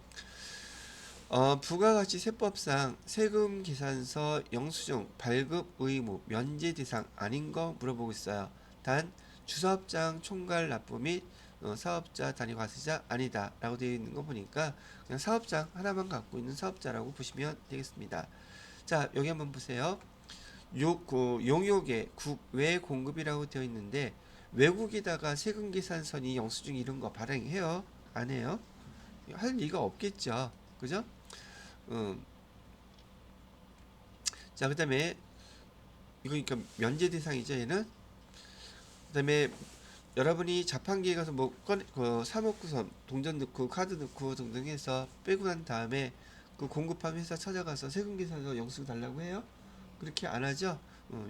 Speaker 1: 부가가치세법상 세금 계산서 영수증 발급 의무 면제 대상 아닌 거 물어보고 있어요. 단 주사업장 총괄 납부 및 사업자 단위 과세자 아니다 라고 되어 있는 거 보니까 그냥 사업장 하나만 갖고 있는 사업자라고 보시면 되겠습니다. 자, 여기 한번 보세요. 용역의 국외 공급이라고 되어 있는데 외국에다가 세금 계산서니 영수증 이런 거 발행해요? 안 해요? 할 리가 없겠죠. 그죠? 자, 그 다음에 이거 그러니까 면제 대상이죠, 얘는. 그 다음에 여러분이 자판기에 가서 뭐 사먹고선 동전 넣고 카드 넣고 등등 해서 빼고 난 다음에 그 공급한 회사 찾아가서 세금 계산서 영수증 달라고 해요? 그렇게 안 하죠?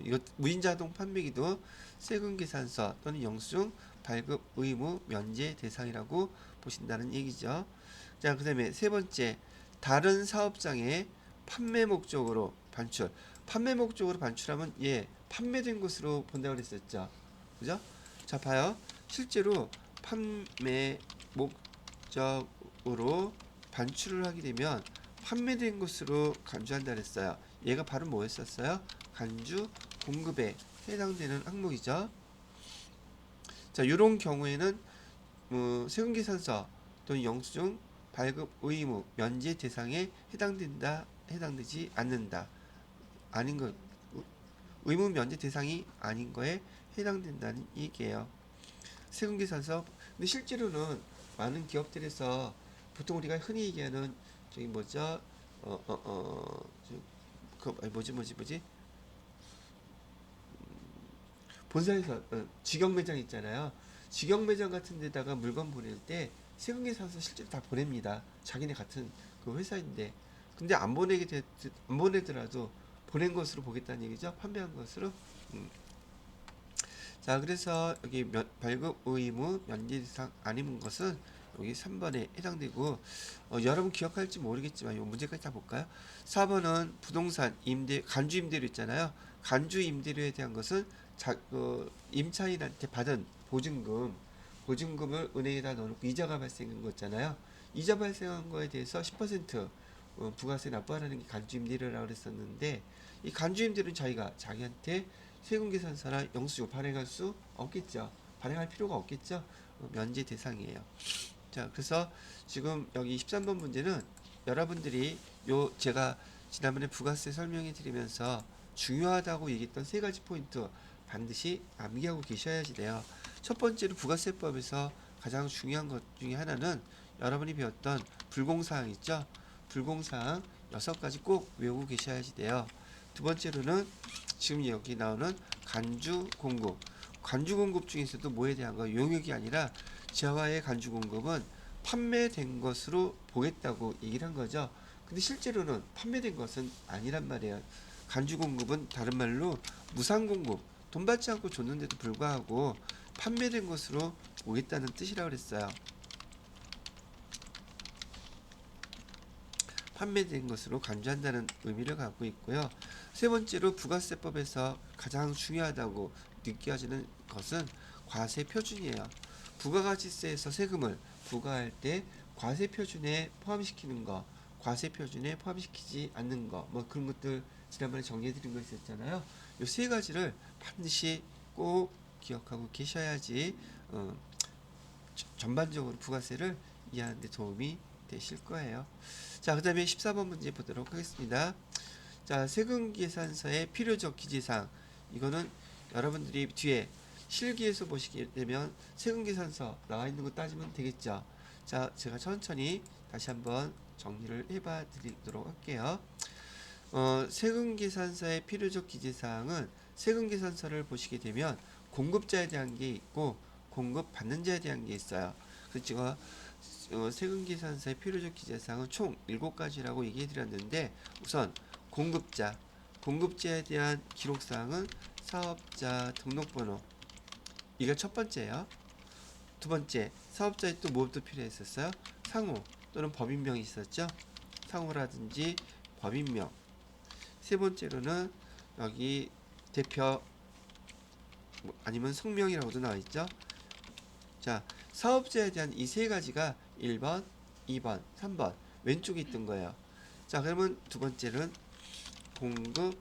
Speaker 1: 이거 무인자동 판매기도 세금 계산서 또는 영수증 발급 의무 면제 대상이라고 보신다는 얘기죠. 자, 그 다음에 세 번째, 다른 사업장에 판매 목적으로 반출. 판매 목적으로 반출하면 예, 판매된 것으로 본다고 그랬었죠. 그죠? 자, 봐요. 실제로 판매 목적으로 반출을 하게 되면 판매된 것으로 간주한다 그랬어요. 얘가 바로 뭐였었어요? 간주 공급에 해당되는 항목이죠. 자, 이런 경우에는 세금계산서 또는 영수증 발급 의무 면제 대상에 해당되지 않는다. 아닌 것, 의무 면제 대상이 아닌 거에 해당된다는 얘기예요. 세금계산서. 근데 실제로는 많은 기업들에서 보통 우리가 흔히 얘기하는 저기 뭐죠? 뭐지? 본사에서 직영 매장 있잖아요. 직영 매장 같은 데다가 물건 보낼 때 세금계산서 실제로 다 보냅니다. 자기네 같은 그 회사인데. 근데 안 보내더라도 보낸 것으로 보겠다는 얘기죠. 판매한 것으로. 자, 그래서 여기 발급 의무 면제 대상 아닌 것은 여기 3번에 해당되고 여러분 기억할지 모르겠지만 이 문제까지 다 볼까요? 4번은 부동산 간주 임대료 있잖아요. 간주 임대료에 대한 것은 임차인한테 받은 보증금을 은행에다 넣어놓고 이자가 발생한 거 있잖아요. 이자 발생한 거에 대해서 10% 부가세 납부하라는 게 간주 임대료라고 그랬었는데 이 간주 임대료는 자기한테 세금계산서나 영수증 발행할 수 없겠죠. 발행할 필요가 없겠죠. 면제 대상이에요. 자, 그래서 지금 여기 13번 문제는 여러분들이 제가 지난번에 부가세 설명해 드리면서 중요하다고 얘기했던 세 가지 포인트 반드시 암기하고 계셔야지 돼요. 첫 번째로 부가세법에서 가장 중요한 것 중에 하나는 여러분이 배웠던 불공사항 있죠? 불공사항 6가지 꼭 외우고 계셔야지 돼요. 두 번째로는 지금 여기 나오는 간주 공급. 간주 공급 중에서도 뭐에 대한 거? 용역이 아니라 재화의 간주 공급은 판매된 것으로 보겠다고 얘기를 한 거죠. 근데 실제로는 판매된 것은 아니란 말이에요. 간주 공급은 다른 말로 무상 공급, 돈 받지 않고 줬는데도 불구하고 판매된 것으로 보겠다는 뜻이라고 그랬어요. 판매된 것으로 간주한다는 의미를 갖고 있고요. 세 번째로 부가세법에서 가장 중요하다고 느껴지는 것은 과세 표준이에요. 부가가치세에서 세금을 부과할 때 과세 표준에 포함시키는 거, 과세 표준에 포함시키지 않는 거, 뭐 그런 것들 지난번에 정리해드린 거 있었잖아요. 이 세 가지를 반드시 꼭 기억하고 계셔야지 전반적으로 부가세를 이해하는 데 도움이 되실 거예요. 자, 그 다음에 14번 문제 보도록 하겠습니다. 자, 세금계산서의 필요적 기재사항. 이거는 여러분들이 뒤에 실기에서 보시게 되면 세금계산서 나와 있는 거 따지면 되겠죠. 자, 제가 천천히 다시 한번 정리를 해봐 드리도록 할게요. 세금계산서의 필요적 기재사항은 세금계산서를 보시게 되면 공급자에 대한 게 있고 공급받는 자에 대한 게 있어요. 그래서 제가 세금계산서의 필요적 기재사항은 총 7가지라고 얘기해 드렸는데, 우선 공급자에 대한 기록사항은 사업자 등록번호, 이게 첫 번째예요. 두 번째, 사업자에 또 뭐도 필요했었어요? 상호 또는 법인명이 있었죠. 상호라든지 법인명. 세 번째로는 여기 대표 아니면 성명이라고도 나와 있죠. 자, 사업자에 대한 이 세 가지가 1번, 2번, 3번 왼쪽에 있던 거예요. 자, 그러면 두 번째는 공급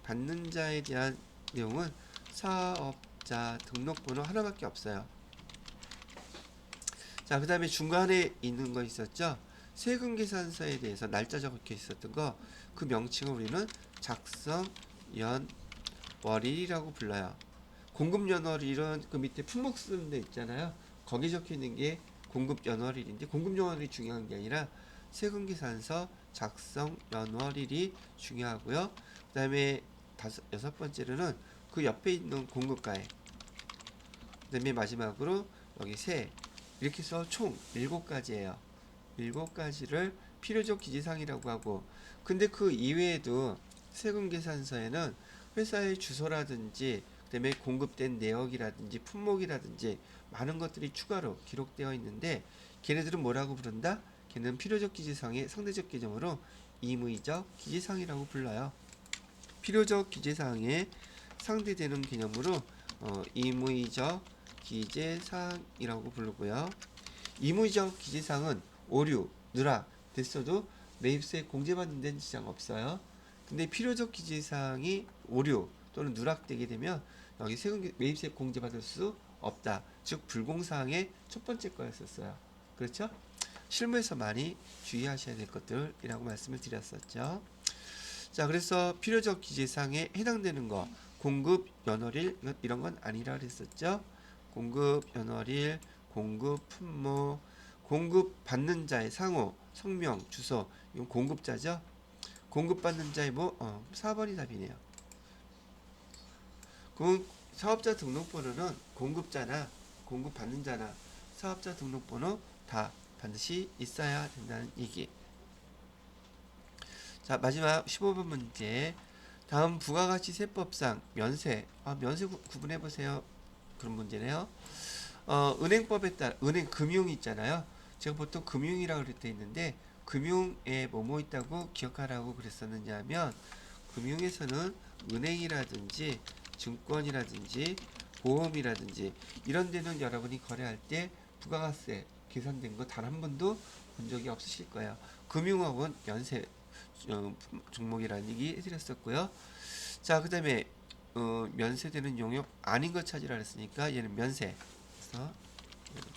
Speaker 1: 받는 자에 대한 내용은 사업자 등록번호 하나밖에 없어요. 자, 그 다음에 중간에 있는 거 있었죠. 세금계산서에 대해서 날짜 적혀 있었던 거, 그 명칭을 우리는 작성 연월일이라고 불러요. 공급연월일은 그 밑에 품목 쓰는 데 있잖아요. 거기 적혀 있는 게 공급연월일인데, 공급연월일이 중요한 게 아니라 세금계산서 작성 연월일이 중요하고요. 그 다음에 여섯 번째로는 그 옆에 있는 공급가액, 그 다음에 마지막으로 여기 세, 이렇게 해서 총 7가지예요. 7가지를 필요적 기재사항이라고 하고, 근데 그 이외에도 세금계산서에는 회사의 주소라든지 그다음에 공급된 내역이라든지 품목이라든지 많은 것들이 추가로 기록되어 있는데, 걔네들은 뭐라고 부른다? 걔는 필요적 기재사항의 상대적 개념으로 임의적 기재사항이라고 불러요. 필요적 기재사항에 상대되는 개념으로 임의적 기재사항이라고 부르고요. 임의적 기재사항은 오류, 누락 됐어도 매입세 공제받는 데는 지장 없어요. 근데 필요적 기재사항이 오류 또는 누락되게 되면 여기 매입세 공제받을 수 없다. 즉 불공사항의 첫 번째 거였었어요. 그렇죠? 실무에서 많이 주의하셔야 될 것들이라고 말씀을 드렸었죠. 자, 그래서 필요적 기재사항에 해당되는 거, 공급 연월일 이런 건 아니라 그랬었죠. 공급 연월일, 공급 품목, 공급 받는 자의 상호, 성명, 주소, 이건 공급자죠. 공급받는 자의 4번이 답이네요. 그 사업자 등록번호는 공급자나 공급받는 자나 사업자 등록번호 다 반드시 있어야 된다는 얘기. 자, 마지막 15번 문제. 다음 부가가치세법상 면세, 면세 구분해보세요. 그런 문제네요. 은행법에 따라, 은행 금융 있잖아요. 제가 보통 금융이라고 그랬다 했는데, 금융에 뭐뭐 있다고 기억하라고 그랬었느냐 하면, 금융에서는 은행이라든지 증권이라든지 보험이라든지 이런 데는 여러분이 거래할 때 부가가세 계산된 거 단 한 번도 본 적이 없으실 거예요. 금융업은 면세 종목이라는 얘기 해드렸었고요. 자, 그 다음에 면세되는 용역 아닌 것 찾으라 그랬으니까 얘는 면세. 그래서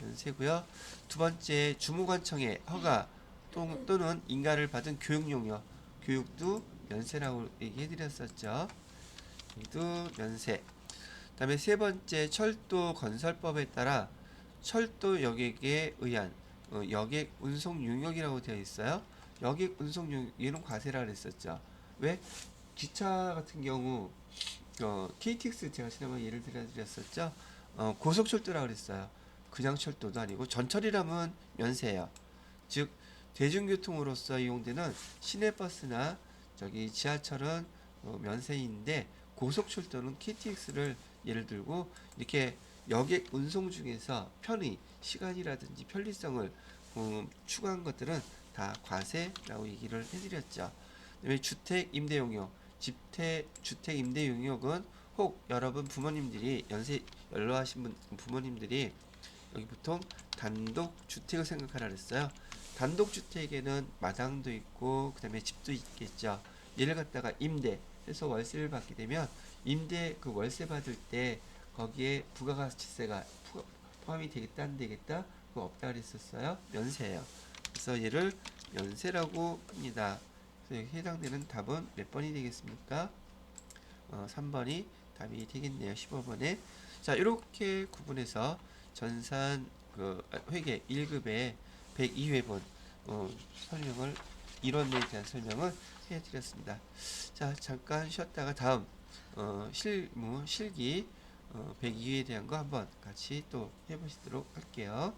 Speaker 1: 면세고요. 두 번째, 주무관청의 허가 또는 인가를 받은 교육 용역, 교육도 면세라고 얘기해드렸었죠. 도 면세. 그다음에 세 번째, 철도 건설법에 따라 철도 여객에 의한 여객 운송 용역이라고 되어 있어요. 여객 운송 용역, 얘는 과세라 그랬었죠. 왜? 기차 같은 경우 KTX 제가 지난번에 예를 들어드렸었죠. 고속철도라고 그랬어요. 그냥 철도도 아니고 전철이라면 면세예요. 즉 대중교통으로서 이용되는 시내버스나 저기 지하철은 면세인데, 고속철도는 KTX를 예를 들고 이렇게 여객 운송 중에서 편의, 시간이라든지 편리성을 추가한 것들은 다 과세라고 얘기를 해드렸죠. 그다음에 주택 임대 용역, 주택 임대 용역은 혹 여러분 부모님들이 연로하신 부모님들이 여기 보통 단독 주택을 생각하라 그랬어요. 단독 주택에는 마당도 있고 그다음에 집도 있겠죠. 얘를 갖다가 임대해서 월세를 받게 되면 임대 그 월세 받을 때 거기에 부가가치세가 포함이 되겠다 안 되겠다? 그거 없다 그랬었어요. 면세예요. 그래서 얘를 면세라고 합니다. 그래서 여기 해당되는 답은 몇 번이 되겠습니까? 3번이 답이 되겠네요. 15번에. 자, 이렇게 구분해서 전산 회계 1급의 102회분 설명을 이론에 대한 설명을 해드렸습니다. 자, 잠깐 쉬었다가 다음 실기 102회에 대한 거 한번 같이 또 해보시도록 할게요.